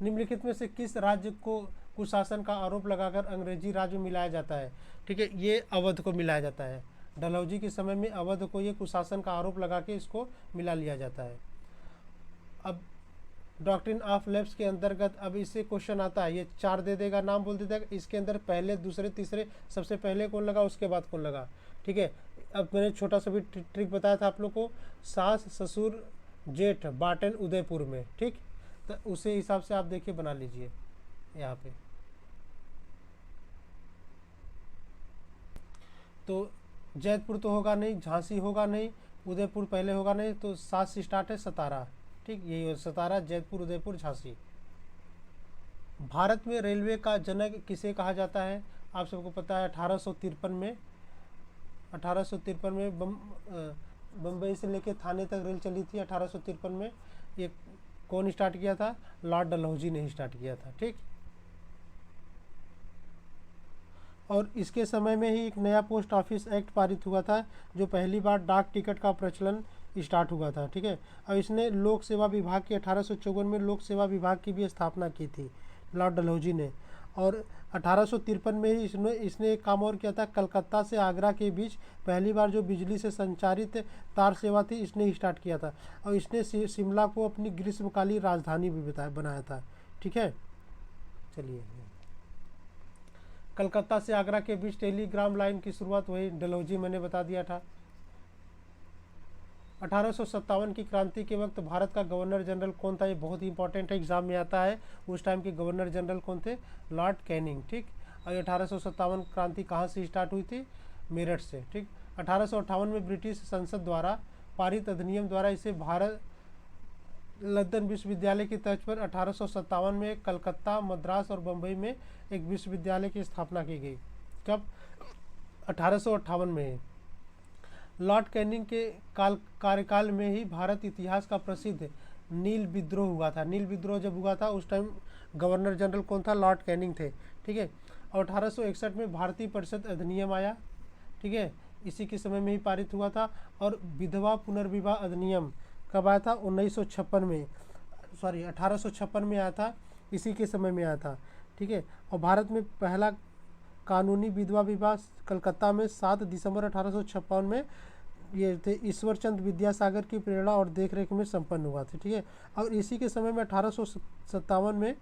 निम्नलिखित में से किस राज्य को कुशासन का आरोप लगाकर अंग्रेजी राज्य में मिलाया जाता है, ठीक है, ये अवध को मिलाया जाता है। डलहौजी के समय में अवध को ये कुशासन का आरोप लगा के इसको मिला लिया जाता है। अब डॉक्ट्रिन ऑफ लेफ्ट के अंतर्गत अब इससे क्वेश्चन आता है, ये 4 दे देगा, नाम बोल देगा, इसके अंदर पहले दूसरे तीसरे सबसे पहले कौन लगा, उसके बाद कौन लगा, ठीक है। अब मैंने छोटा सा भी ट्रिक बताया था आप लोग को, सास ससुर जेठ बाटन उदयपुर में, ठीक। तो उसी हिसाब से आप देखिए बना लीजिए यहाँ पे। तो जैतपुर तो होगा नहीं, झांसी होगा नहीं, उदयपुर पहले होगा नहीं, तो 7 से स्टार्ट है सतारा, ठीक, यही सतारा, जैतपुर, उदयपुर, झांसी। भारत में रेलवे का जनक किसे कहा जाता है, आप सबको पता है 1853 में, 1853 में बम्बई से लेकर थाने तक रेल चली थी 1853 में। ये कौन स्टार्ट किया था, लॉर्ड डलहौजी ने ही स्टार्ट किया था, ठीक। और इसके समय में ही एक नया पोस्ट ऑफिस एक्ट पारित हुआ था, जो पहली बार डाक टिकट का प्रचलन स्टार्ट हुआ था, ठीक है। और इसने लोक सेवा विभाग की 1854 में लोक सेवा विभाग की भी स्थापना की थी लॉर्ड डलहौजी ने। और 1853 में ही इसने एक काम और किया था, कलकत्ता से आगरा के बीच पहली बार जो बिजली से संचालित तार सेवा थी इसने स्टार्ट किया था। और इसने शिमला को अपनी ग्रीष्मकालीन राजधानी भी बनाया था, ठीक है। चलिए, कलकत्ता से आगरा के बीच टेलीग्राम लाइन की शुरुआत वही डलहौजी मैंने बता दिया था। 1857 की क्रांति के वक्त भारत का गवर्नर जनरल कौन था, ये बहुत ही इंपॉर्टेंट है, एग्जाम में आता है। उस टाइम के गवर्नर जनरल कौन थे, लॉर्ड कैनिंग, ठीक। और 1857 क्रांति कहाँ से स्टार्ट हुई थी, मेरठ से, ठीक। 1858 में ब्रिटिश संसद द्वारा पारित अधिनियम द्वारा इसे भारत लंदन विश्वविद्यालय की तर्ज पर 1857 में कलकत्ता, मद्रास और बम्बई में एक विश्वविद्यालय की स्थापना की गई। कब, 1858 में। लॉर्ड कैनिंग के कार्यकाल में ही भारत इतिहास का प्रसिद्ध नील विद्रोह हुआ था। नील विद्रोह जब हुआ था उस टाइम गवर्नर जनरल कौन था, लॉर्ड कैनिंग थे, ठीक है। और 1861 में भारतीय परिषद अधिनियम आया, ठीक है, इसी के समय में ही पारित हुआ था। और विधवा पुनर्विवाह अधिनियम कब आया था, 1956 में, सॉरी 1856 में आया था, इसी के समय में आया था, ठीक है। और भारत में पहला कानूनी विधवा विवाह कलकत्ता में 7 दिसंबर 1856 में ये थे ईश्वर चंद्र विद्यासागर की प्रेरणा और देखरेख में संपन्न हुआ था, ठीक है। और इसी के समय में 1857 में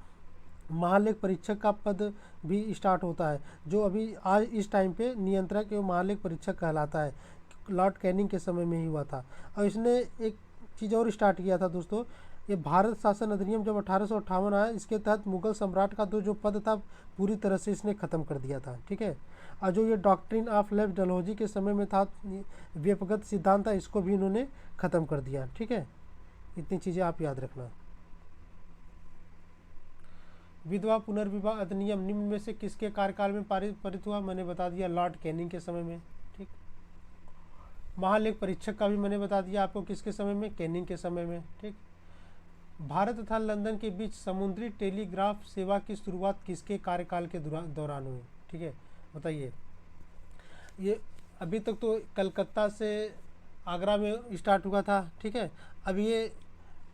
महालेख परीक्षक का पद भी स्टार्ट होता है, जो अभी आज इस टाइम पे नियंत्रक एवं महालेख परीक्षक कहलाता है, लॉर्ड कैनिंग के समय में ही हुआ था। और इसने एक चीज़ और स्टार्ट किया था दोस्तों, ये भारत शासन अधिनियम जब 1858 आया, इसके तहत मुगल सम्राट का जो पद था पूरी तरह से इसने ख़त्म कर दिया था, ठीक है। और जो ये डॉक्ट्रिन ऑफ लेफ्ट डलहौजी के समय में था, व्यक्तिगत सिद्धांत था, इसको भी इन्होंने ख़त्म कर दिया, ठीक है। इतनी चीज़ें आप याद रखना। विधवा पुनर्विवाह अधिनियम निम्न में से किसके कार्यकाल में पारित हुआ? मैंने बता दिया लॉर्ड कैनिंग के समय में। ठीक। महालेख परीक्षक का भी मैंने बता दिया आपको किसके समय में? कैनिंग के समय में। ठीक। भारत तथा लंदन के बीच समुद्री टेलीग्राफ सेवा की शुरुआत किसके कार्यकाल के दौरान हुई? ठीक है, बताइए। ये अभी तक तो कलकत्ता से आगरा में स्टार्ट हुआ था। ठीक है, अब ये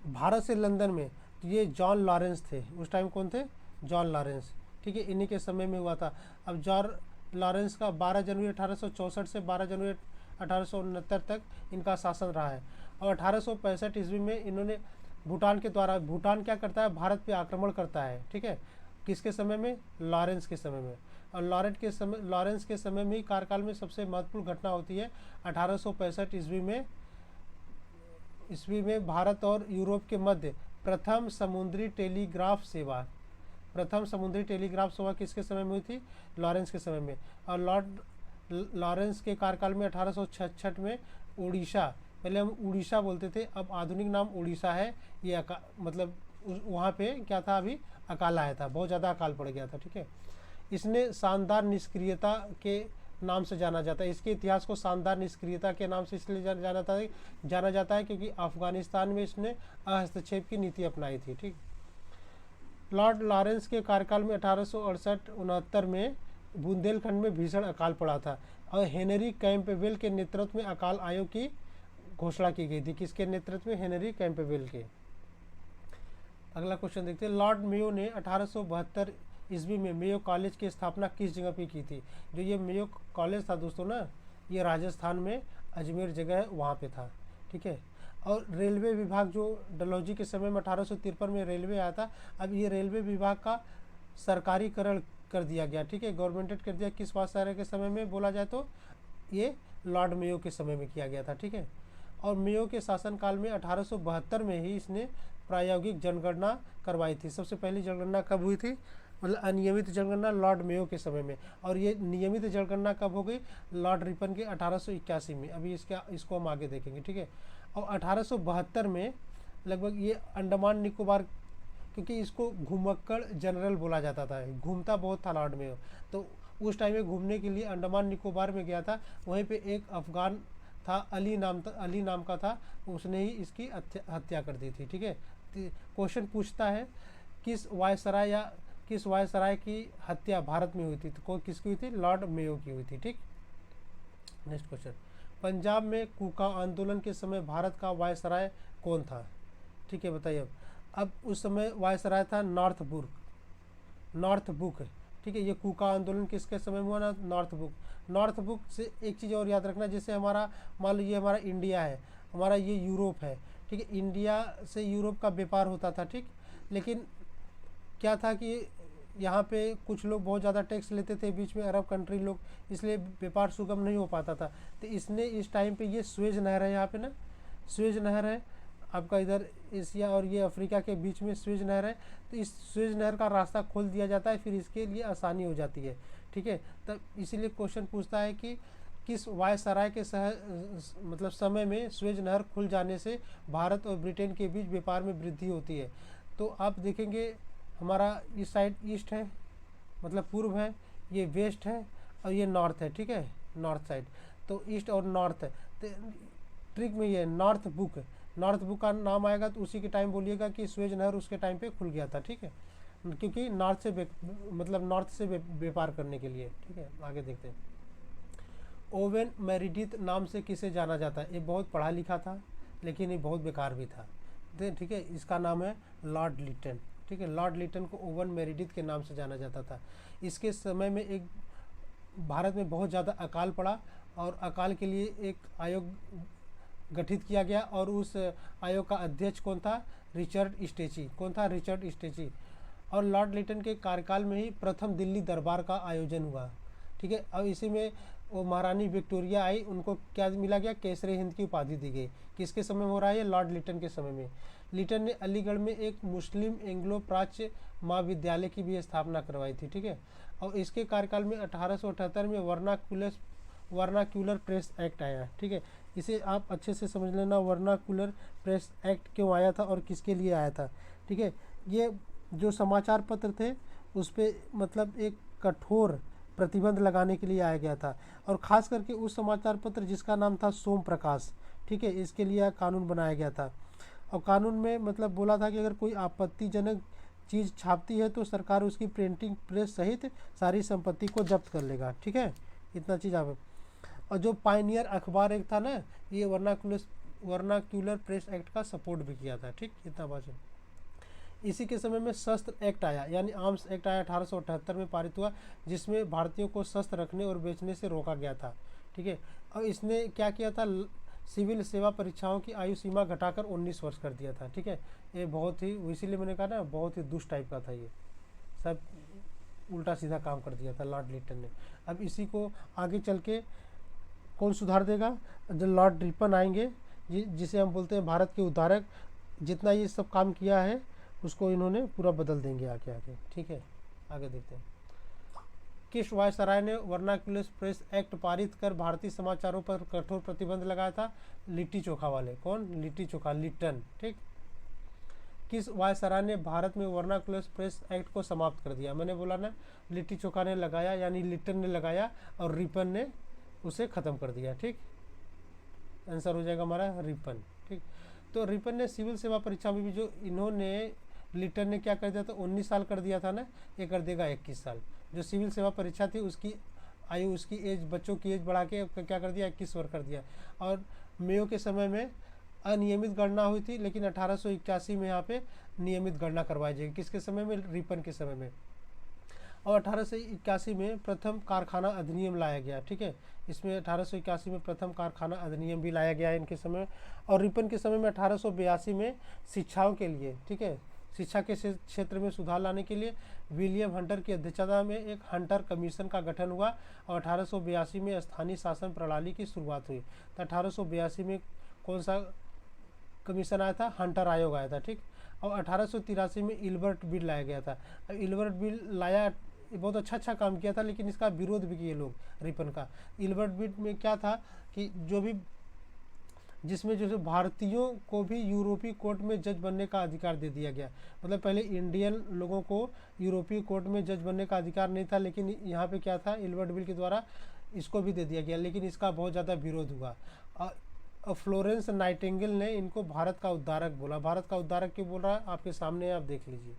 भारत से लंदन में, तो ये जॉन लॉरेंस थे उस टाइम। कौन थे? John Lawrence. ठीक है, इन्हीं के समय में हुआ था। अब जॉन लॉरेंस का 12 जनवरी 1864 से 12 जनवरी 1869 तक इनका शासन रहा है। और 1865 ईस्वी में इन्होंने भूटान के द्वारा, भूटान क्या करता है? भारत पे आक्रमण करता है। ठीक है, किसके समय में? लॉरेंस के समय में। और लॉरेंस के समय में ही कार्यकाल में सबसे महत्वपूर्ण घटना होती है 1865 ईस्वी में भारत और यूरोप के मध्य प्रथम समुद्री टेलीग्राफ सेवा किसके समय में हुई थी? लॉरेंस के समय में। और लॉरेंस के कार्यकाल में 1866 में उड़ीसा, पहले हम उड़ीसा बोलते थे, अब आधुनिक नाम उड़ीसा है। ये मतलब वहाँ पे क्या था? अभी अकाल आया था, बहुत ज़्यादा अकाल पड़ गया था। ठीक है, इसने शानदार निष्क्रियता के नाम से जाना जाता है। इसके इतिहास को शानदार निष्क्रियता के नाम से इसलिए जाना जाता है क्योंकि अफगानिस्तान में इसने हस्तक्षेप की नीति अपनाई थी। ठीक। लॉर्ड लॉरेंस के कार्यकाल में 1868-69 में बुंदेलखंड में भीषण अकाल पड़ा था और हेनरी कैंपबेल के नेतृत्व में अकाल आयोग की घोषणा की गई थी। किसके नेतृत्व में? हेनरी कैंपबेल के। अगला क्वेश्चन देखते हैं। लॉर्ड मेयो ने 1872 ईस्वी में मेयो कॉलेज की स्थापना किस जगह पे की थी? जो ये मेयो कॉलेज था दोस्तों ना, ये राजस्थान में अजमेर जगह है, वहाँ पे था। ठीक है, और रेलवे विभाग जो डलहौजी के समय में 1853 में रेलवे आया था, अब ये रेलवे विभाग का सरकारीकरण कर दिया गया। ठीक है, गवर्नमेंटेड कर दिया। किस वायसराय के समय में बोला जाए तो ये लॉर्ड मेयो के समय में किया गया था। ठीक है, और मेयो के शासनकाल में 1872 में ही इसने प्रायोगिक जनगणना करवाई थी। सबसे पहली जनगणना कब हुई थी? मतलब अनियमित जनगणना लॉर्ड मेयो के समय में। और ये नियमित जनगणना कब हो गई? लॉर्ड रिपन के 1881 में। अभी इसको हम आगे देखेंगे। ठीक है, और 1872 में लगभग ये अंडमान निकोबार, क्योंकि इसको घुमक्कड़ जनरल बोला जाता था, घूमता बहुत था लॉर्ड मेयो, तो उस टाइम में घूमने के लिए अंडमान निकोबार में गया था। वहीं पे एक अफगान था, अली नाम का था, उसने ही इसकी हत्या कर दी थी। ठीक है, क्वेश्चन पूछता है किस वायसराय की हत्या भारत में हुई थी? तो किसकी हुई थी? लॉर्ड मेयो की हुई थी। ठीक, नेक्स्ट क्वेश्चन। पंजाब में कूका आंदोलन के समय भारत का वायसराय कौन था? ठीक है, बताइए। अब उस समय वायसराय था नॉर्थ बुक। ठीक है, ये कूका आंदोलन किसके समय में हुआ ना? नॉर्थ बुक से एक चीज़ और याद रखना, जैसे हमारा मान लो ये हमारा इंडिया है, हमारा ये यूरोप है। ठीक है, इंडिया से यूरोप का व्यापार होता था। ठीक, लेकिन क्या था कि यहाँ पे कुछ लोग बहुत ज़्यादा टैक्स लेते थे, बीच में अरब कंट्री लोग, इसलिए व्यापार सुगम नहीं हो पाता था। तो इसने इस टाइम पे ये स्वेज नहर है, यहाँ पे ना स्वेज नहर है आपका, इधर एशिया और ये अफ्रीका के बीच में स्वेज नहर है, तो इस स्वेज नहर का रास्ता खोल दिया जाता है, फिर इसके लिए आसानी हो जाती है। ठीक है, तब इसीलिए क्वेश्चन पूछता है कि किस वायसराय के मतलब समय में स्वेज नहर खुल जाने से भारत और ब्रिटेन के बीच व्यापार में वृद्धि होती है? तो आप देखेंगे हमारा इस साइड ईस्ट है, मतलब पूर्व है, ये वेस्ट है और ये नॉर्थ है। ठीक है, नॉर्थ साइड, तो ईस्ट और नॉर्थ है। तो ट्रिक में ये नॉर्थ बुक का नाम आएगा तो उसी के टाइम बोलिएगा कि स्वेज नहर उसके टाइम पे खुल गया था। ठीक है, क्योंकि नॉर्थ से व्यापार करने के लिए। ठीक है, आगे देखते हैं। ओवेन मेरिडिथ नाम से किसे जाना जाता है? ये बहुत पढ़ा लिखा था लेकिन ये बहुत बेकार भी था। ठीक है, इसका नाम है लॉर्ड लिटन। ठीक है, लॉर्ड लिटन को ओवन मेरिडिथ के नाम से जाना जाता था। इसके समय में एक भारत में बहुत ज़्यादा अकाल पड़ा और अकाल के लिए एक आयोग गठित किया गया और उस आयोग का अध्यक्ष कौन था? रिचर्ड स्टेची। और लॉर्ड लिटन के कार्यकाल में ही प्रथम दिल्ली दरबार का आयोजन हुआ। ठीक है, अब इसी में वो महारानी विक्टोरिया आई, उनको क्या मिला गया? केसरी हिंद की उपाधि दी गई। किसके समय में हो रहा है? लॉर्ड लिटन के समय में। लिटन ने अलीगढ़ में एक मुस्लिम एंग्लो प्राच्य महाविद्यालय की भी स्थापना करवाई थी। ठीक है, और इसके कार्यकाल में 1878 में वर्नाक्यूलर प्रेस एक्ट आया। ठीक है, इसे आप अच्छे से समझ लेना, वर्नाक्यूलर प्रेस एक्ट क्यों आया था और किसके लिए आया था। ठीक है, ये जो समाचार पत्र थे उस पर मतलब एक कठोर प्रतिबंध लगाने के लिए आया गया था, और ख़ास करके उस समाचार पत्र जिसका नाम था सोम प्रकाश, ठीक है, इसके लिए कानून बनाया गया था। और कानून में मतलब बोला था कि अगर कोई आपत्तिजनक चीज़ छापती है तो सरकार उसकी प्रिंटिंग प्रेस सहित सारी संपत्ति को जब्त कर लेगा, ठीक है, इतना चीज़ आप। और जो पायनियर अखबार एक था ना, ये वर्नाक्यूलर प्रेस एक्ट का सपोर्ट भी किया था, ठीक, इतना बात। इसी के समय में शस्त्र एक्ट आया, यानी आर्म्स एक्ट आया, 1878 में पारित हुआ, जिसमें भारतीयों को शस्त्र रखने और बेचने से रोका गया था, ठीक है। और इसने क्या किया था, सिविल सेवा परीक्षाओं की आयु सीमा घटाकर 19 वर्ष कर दिया था, ठीक है। ये बहुत ही, इसीलिए मैंने कहा ना, बहुत ही दुष्ट टाइप का था, ये सब उल्टा सीधा काम कर दिया था लॉर्ड लिटन ने। अब इसी को आगे चल के कौन सुधार देगा, जो लॉर्ड रिपन आएंगे, जिसे हम बोलते हैं भारत के उद्धारक, जितना ये सब काम किया है उसको इन्होंने पूरा बदल देंगे आगे आगे, ठीक है। आगे देखते हैं, किस वायसराय ने वर्नाक्युलर प्रेस एक्ट पारित कर भारतीय समाचारों पर कठोर प्रतिबंध लगाया था? लिट्टी चोखा वाले। कौन? लिट्टी चोखा, लिटन, ठीक। किस वायसराय ने भारत में वर्नाक्युलर प्रेस एक्ट को समाप्त कर दिया? मैंने बोला ना, लिट्टी चोखा ने लगाया, यानी लिटन ने लगाया, और रिपन ने उसे ख़त्म कर दिया, ठीक। आंसर हो जाएगा हमारा रिपन, ठीक। तो रिपन ने सिविल सेवा परीक्षा में भी जो इन्होंने, लिटन ने क्या कर दिया था, 19 साल कर दिया था ना, ये कर देगा 21 साल। जो सिविल सेवा परीक्षा थी उसकी आयु, उसकी एज, बच्चों की एज बढ़ा के क्या कर दिया, 21 वर्ष कर दिया। और मेयो के समय में अनियमित गणना हुई थी, लेकिन 1881 में यहाँ पे नियमित गणना करवाई जाएगी। किसके समय में? रिपन के समय में। और 1881 में प्रथम कारखाना अधिनियम लाया गया, ठीक है। इसमें 1881 में प्रथम कारखाना अधिनियम भी लाया गया है इनके समय। और रिपन के समय में 1882 में शिक्षाओं के लिए, ठीक है, शिक्षा के क्षेत्र में सुधार लाने के लिए विलियम हंटर की अध्यक्षता में एक हंटर कमीशन का गठन हुआ, और 1882 में स्थानीय शासन प्रणाली की शुरुआत हुई। तो 1882 में कौन सा कमीशन आया था? हंटर आयोग आया था, ठीक। और 1883 में इल्बर्ट बिल लाया गया था। इल्बर्ट बिल लाया, बहुत अच्छा काम किया था, लेकिन इसका विरोध भी किए लोग, रिपन का। इल्बर्ट बिल में क्या था कि जो भी, जिसमें जो भारतीयों को भी यूरोपीय कोर्ट में जज बनने का अधिकार दे दिया गया। मतलब पहले इंडियन लोगों को यूरोपीय कोर्ट में जज बनने का अधिकार नहीं था, लेकिन यहाँ पे क्या था, इल्बर्ट बिल के द्वारा इसको भी दे दिया गया, लेकिन इसका बहुत ज़्यादा विरोध हुआ। और फ्लोरेंस नाइटिंगेल ने इनको भारत का उद्धारक बोला। भारत का उद्धारक क्यों बोल रहा है, आपके सामने आप देख लीजिए।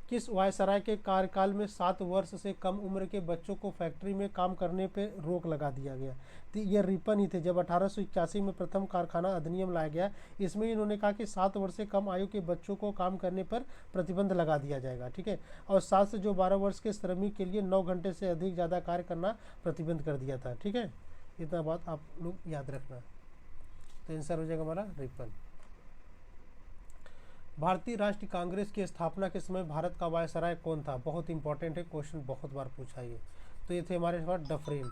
किस वायसराय के कार्यकाल में 7 वर्ष से कम उम्र के बच्चों को फैक्ट्री में काम करने पर रोक लगा दिया गया? तो ये रिपन ही थे। जब 1881 में प्रथम कारखाना अधिनियम लाया गया, इसमें इन्होंने कहा कि 7 वर्ष से कम आयु के बच्चों को काम करने पर प्रतिबंध लगा दिया जाएगा, ठीक है। और 7 से जो 12 वर्ष के श्रमिक के लिए 9 घंटे से अधिक ज़्यादा कार्य करना प्रतिबंध कर दिया था, ठीक है। इतना बात आप लोग याद रखना। तो आंसर हो जाएगा हमारा रिपन। भारतीय राष्ट्रीय कांग्रेस की स्थापना के समय भारत का वायसराय कौन था? बहुत इंपॉर्टेंट है, क्वेश्चन बहुत बार पूछा ये। तो ये थे हमारे पास डफरिन।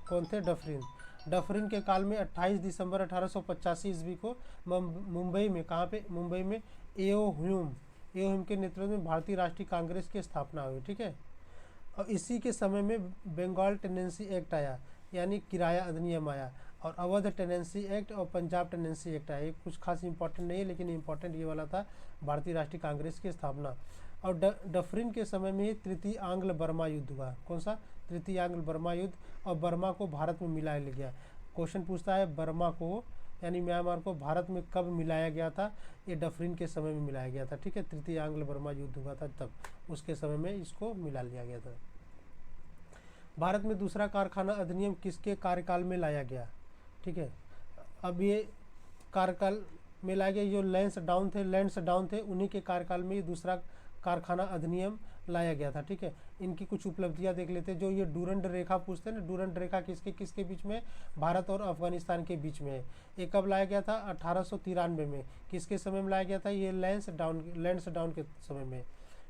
कौन थे? डफरिन। डफरिन के काल में 28 दिसंबर 1885 ईस्वी को मुंबई में, कहाँ पे? मुंबई में एओ ह्यूम के नेतृत्व में भारतीय राष्ट्रीय कांग्रेस की स्थापना हुई, ठीक है। और इसी के समय में बंगाल टेनेंसी एक्ट आया, यानी किराया अधिनियम आया, और अवध टेनेंसी एक्ट और पंजाब टेनेंसी एक्ट आया। ये कुछ खास इंपॉर्टेंट नहीं है, लेकिन इंपॉर्टेंट ये वाला था, भारतीय राष्ट्रीय कांग्रेस की स्थापना। और डफरिन के समय में ही तृतीय आंग्ल बर्मा युद्ध हुआ। कौन सा? तृतीय आंग्ल बर्मा युद्ध। और बर्मा को भारत में मिलाया गया। क्वेश्चन पूछता है बर्मा को, यानी म्यांमार को भारत में कब मिलाया गया था? ये डफरिन के समय में मिलाया गया था, ठीक है। तृतीय आंग्ल बर्मा युद्ध हुआ था तब, उसके समय में इसको मिला लिया गया था। भारत में दूसरा कारखाना अधिनियम किसके कार्यकाल में लाया गया? ठीक है। अब ये कार्यकाल में लाया गया, जो लैंड्सडाउन थे उन्हीं के कार्यकाल में ये दूसरा कारखाना अधिनियम लाया गया था, ठीक है। इनकी कुछ उपलब्धियां देख लेते हैं। जो ये डूरंड रेखा पूछते हैं ना, डूरंड रेखा किसके किसके बीच में? भारत और अफगानिस्तान के बीच में है। ये कब लाया गया था? 1893 में। किसके समय में लाया गया था? ये लैंड्सडाउन के समय में,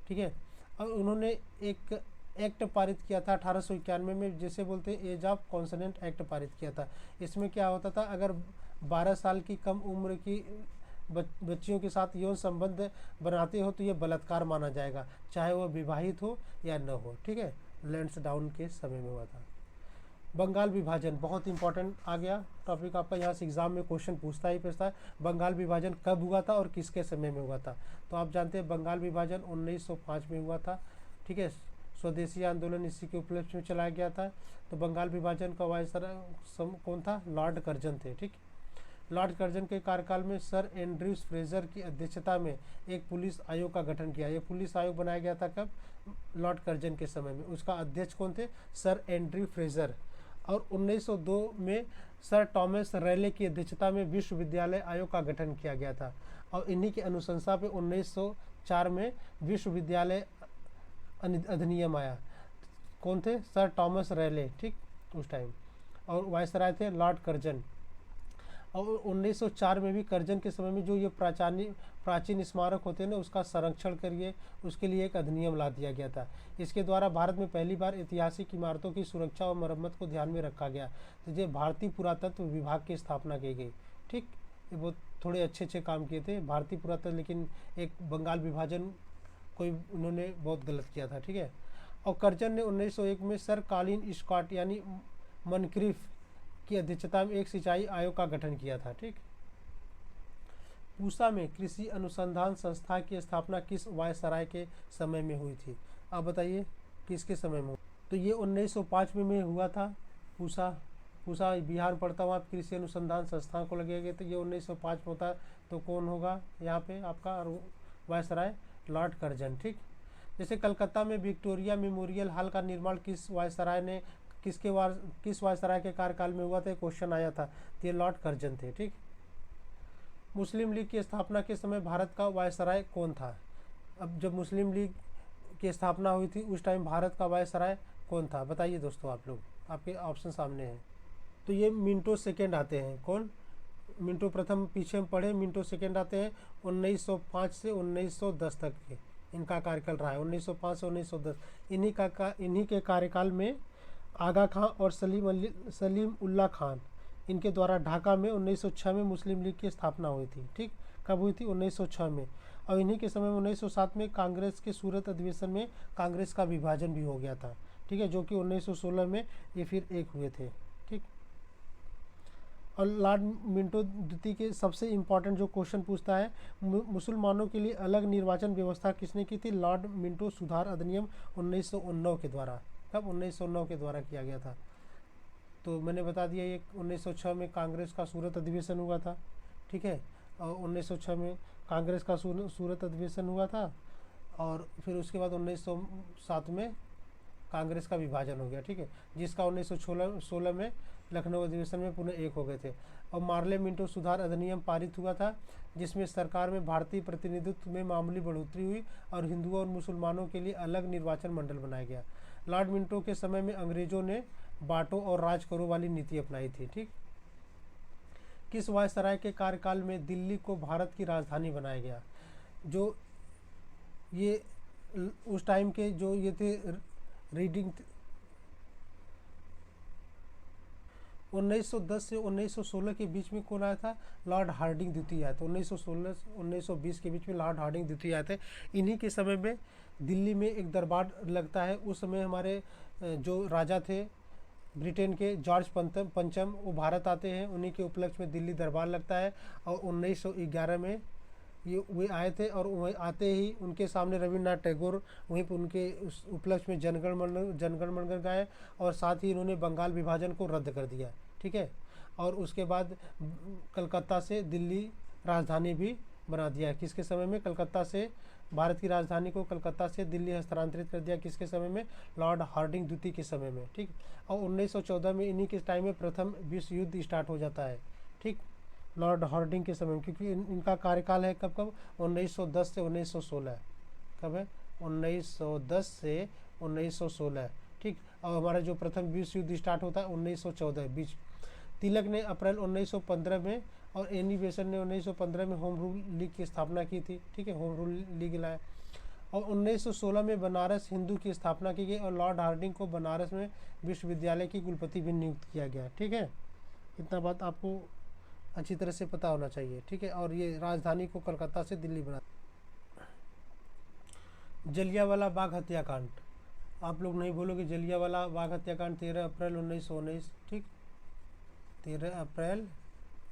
ठीक है। और उन्होंने एक एक्ट पारित किया था 1891 में, जैसे बोलते हैं एज ऑफ कॉन्सनेंट एक्ट पारित किया था। इसमें क्या होता था, अगर 12 साल की कम उम्र की बच्चियों के साथ यौन संबंध बनाते हो तो ये बलात्कार माना जाएगा, चाहे वो विवाहित हो या न हो, ठीक है। लैंड्सडाउन के समय में हुआ था। बंगाल विभाजन बहुत इंपॉर्टेंट आ गया टॉपिक आपका, यहाँ से एग्जाम में क्वेश्चन पूछता ही पूछता है। बंगाल विभाजन कब हुआ था और किसके समय में हुआ था? तो आप जानते हैं बंगाल विभाजन 1905 में हुआ था। ठीक है, स्वदेशी आंदोलन इसी के उपलक्ष्य में चलाया गया था। तो बंगाल विभाजन का वायसराय कौन था? लॉर्ड कर्जन थे। ठीक, लॉर्ड कर्जन के कार्यकाल में सर एंड्रयूज फ्रेजर की अध्यक्षता में एक पुलिस आयोग का गठन किया। ये पुलिस आयोग बनाया गया था कब? लॉर्ड कर्जन के समय में। उसका अध्यक्ष कौन थे? Sir Andrew Fraser. और 1902 में सर टॉमस रैले की अध्यक्षता में विश्वविद्यालय आयोग का गठन किया गया था। और इन्हीं की अनुशंसा पे 1904 में विश्वविद्यालय अधिनियम आया। कौन थे? Sir Thomas Raleigh. ठीक, उस टाइम। और वायसराय थे लॉर्ड कर्जन। और 1904 में भी कर्जन के समय में जो ये प्राचीन स्मारक होते हैं ना, उसका संरक्षण करिए, उसके लिए एक अधिनियम ला दिया गया था। इसके द्वारा भारत में पहली बार ऐतिहासिक इमारतों की सुरक्षा और मरम्मत को ध्यान में रखा गया। तो ये भारतीय पुरातत्व विभाग की स्थापना की गई। ठीक, ये बहुत थोड़े अच्छे काम किए थे भारतीय पुरातत्व, लेकिन एक बंगाल विभाजन कोई उन्होंने बहुत गलत किया था। ठीक है, और कर्जन ने 1901 में सर कॉलिन स्कॉट यानी मनक्रिफ की अध्यक्षता में एक सिंचाई आयोग का गठन किया था। ठीक, पूसा में कृषि अनुसंधान संस्था की स्थापना किस वायसराय के समय में हुई थी? आप बताइए किसके समय में? तो ये 1905 में हुआ था। पूसा बिहार पड़ता हुआ कृषि अनुसंधान संस्थान को लगेगा, तो ये 1905 में होता। तो कौन होगा यहाँ पे आपका वायसराय? Lord Curzon. ठीक, जैसे कलकत्ता में विक्टोरिया मेमोरियल हॉल का निर्माण किस वायसराय ने किस वायसराय के कार्यकाल में हुआ था? क्वेश्चन आया था। तो ये लॉर्ड कर्जन थे। ठीक, मुस्लिम लीग की स्थापना के समय भारत का वायसराय कौन था? अब जब मुस्लिम लीग की स्थापना हुई थी उस टाइम भारत का वायसराय कौन था? बताइए दोस्तों, आप लोग, आपके ऑप्शन सामने हैं। तो ये मिंटो सेकेंड आते हैं। कौन? मिंटो प्रथम पीछे हम पढ़े, मिंटो सेकेंड आते हैं। 1905 से 1910 तक के इनका कार्यकाल रहा है। 1905 से 1910 इन्हीं के कार्यकाल में आगा खां और सलीम उल्लाह खान इनके द्वारा ढाका में 1906 में मुस्लिम लीग की स्थापना हुई थी। ठीक, कब हुई थी? 1906 में। और इन्हीं के समय में 1907 में कांग्रेस के सूरत अधिवेशन में कांग्रेस का विभाजन भी हो गया था। ठीक है, जो कि 1916 में ये फिर एक हुए थे। ठीक, और लॉर्ड मिंटो द्वितीय के सबसे इम्पोर्टेंट जो क्वेश्चन पूछता है, मुसलमानों के लिए अलग निर्वाचन व्यवस्था किसने की थी? लॉर्ड मिंटो सुधार अधिनियम 1919 के द्वारा। कब? 1909 के द्वारा किया गया था। तो मैंने बता दिया ये 1906 में कांग्रेस का सूरत अधिवेशन हुआ था। ठीक है, और 1906 में कांग्रेस का सूरत अधिवेशन हुआ था। और फिर उसके बाद 1907 में कांग्रेस का विभाजन हो गया। ठीक है, जिसका 1916 में लखनऊ अधिवेशन में पुनः एक हो गए थे। और मार्ले मिंटो सुधार अधिनियम पारित हुआ था, जिसमें सरकार में भारतीय प्रतिनिधित्व में मामूली बढ़ोतरी हुई और हिंदुओं और मुसलमानों के लिए अलग निर्वाचन मंडल बनाया गया। लॉर्ड मिंटो के समय में अंग्रेजों ने बांटो और राज करो वाली नीति अपनाई थी। ठीक, किस वायसराय के कार्यकाल में दिल्ली को भारत की राजधानी बनाया गया? जो ये उस टाइम के जो ये थे रीडिंग 1910 से 1916 के बीच में कौन आया था? लॉर्ड हार्डिंग द्वितीय आया था। 1916 1920 के बीच में लॉर्ड हार्डिंग द्वितीय आए थे। इन्हीं के समय में दिल्ली में एक दरबार लगता है। उस समय हमारे जो राजा थे ब्रिटेन के जॉर्ज पंचम वो भारत आते हैं, उन्हीं के उपलक्ष्य में दिल्ली दरबार लगता है। और 1911 में ये वे आए थे, और वहीं आते ही उनके सामने रविन्द्रनाथ टैगोर वहीं पर उनके उस उपलक्ष्य में जनगण मन गाए, और साथ ही इन्होंने बंगाल विभाजन को रद्द कर दिया। ठीक है, और उसके बाद कलकत्ता से दिल्ली राजधानी भी बना दिया। किसके समय में? कलकत्ता से भारत की राजधानी को कलकत्ता से दिल्ली हस्तांतरित कर दिया। किसके समय में? लॉर्ड हार्डिंग द्वितीय के समय में। ठीक, और 1914 में इन्हीं के टाइम में प्रथम विश्व युद्ध स्टार्ट हो जाता है। ठीक, लॉर्ड हार्डिंग के समय में, क्योंकि इनका कार्यकाल है कब 1910 से 1916। कब है? 1910 से 1916। ठीक, और हमारा जो प्रथम विश्व युद्ध स्टार्ट होता है 1914 बीच। तिलक ने अप्रैल 1915 में और एनी बेसन ने 1915 में होम रूल लीग की स्थापना की थी। ठीक है, होम रूल लीग लाया। और 1916 में बनारस हिंदू की स्थापना की गई, और लॉर्ड हार्डिंग को बनारस में विश्वविद्यालय की कुलपति भी नियुक्त किया गया। ठीक है, इतना बात आपको अच्छी तरह से पता होना चाहिए। ठीक है, और ये राजधानी को कलकत्ता से दिल्ली बना। जलियांवाला बाग हत्याकांड आप लोग नहीं बोलोगे जलियांवाला बाग हत्याकांड 13 अप्रैल 1919, ठीक, 13 अप्रैल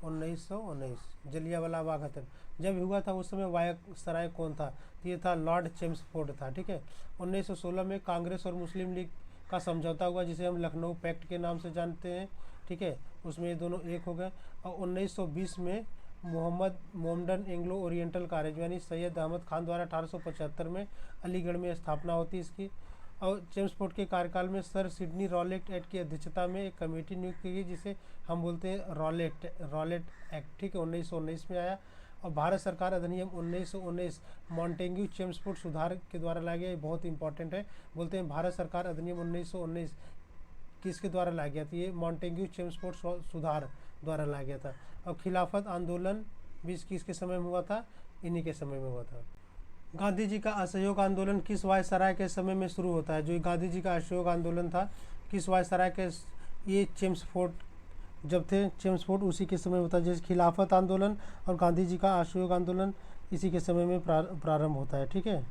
1919 जलियांवाला बाग हत्याकांड जब हुआ था उस समय वायसराय कौन था? तो ये था लॉर्ड चेम्सफोर्ड था, ठीक है। 1916 में कांग्रेस और मुस्लिम लीग का समझौता हुआ जिसे हम लखनऊ पैक्ट के नाम से जानते हैं, ठीक है, उसमें ये दोनों एक हो गए। और 1920 में मोहम्मद मोमडन एंग्लो ओरिएंटल कॉलेज यानी सैयद अहमद खान द्वारा 1875 में अलीगढ़ में स्थापना होती इसकी। और चेम्सफोर्ड के कार्यकाल में सर सिडनी रॉलेट एक्ट की अध्यक्षता में एक कमेटी नियुक्त की गई जिसे हम बोलते हैं रॉलेट एक्ट, ठीक है, 1919 में आया। और भारत सरकार अधिनियम 1919 मॉन्टेग्यू चेम्सफोर्ड सुधार के द्वारा लाया गया, ये बहुत इंपॉर्टेंट है। बोलते हैं भारत सरकार अधिनियम 1919 किसके द्वारा लाया गया था? ये मॉन्टेग्यू चेम्सफोर्ड सुधार द्वारा लाया गया था। और खिलाफत आंदोलन भी किसके समय में हुआ था? इन्हीं के समय में हुआ था। गांधी जी का असहयोग आंदोलन किस वायसराय के समय में शुरू होता है? जो गांधी जी का असहयोग आंदोलन था किस वायसराय के? ये चेम्सफोर्ड जब थे चेम्सफोर्ड उसी के समय होता है। जैसे खिलाफत आंदोलन और गांधी जी का असहयोग आंदोलन इसी के समय में प्रारंभ होता है, ठीक है।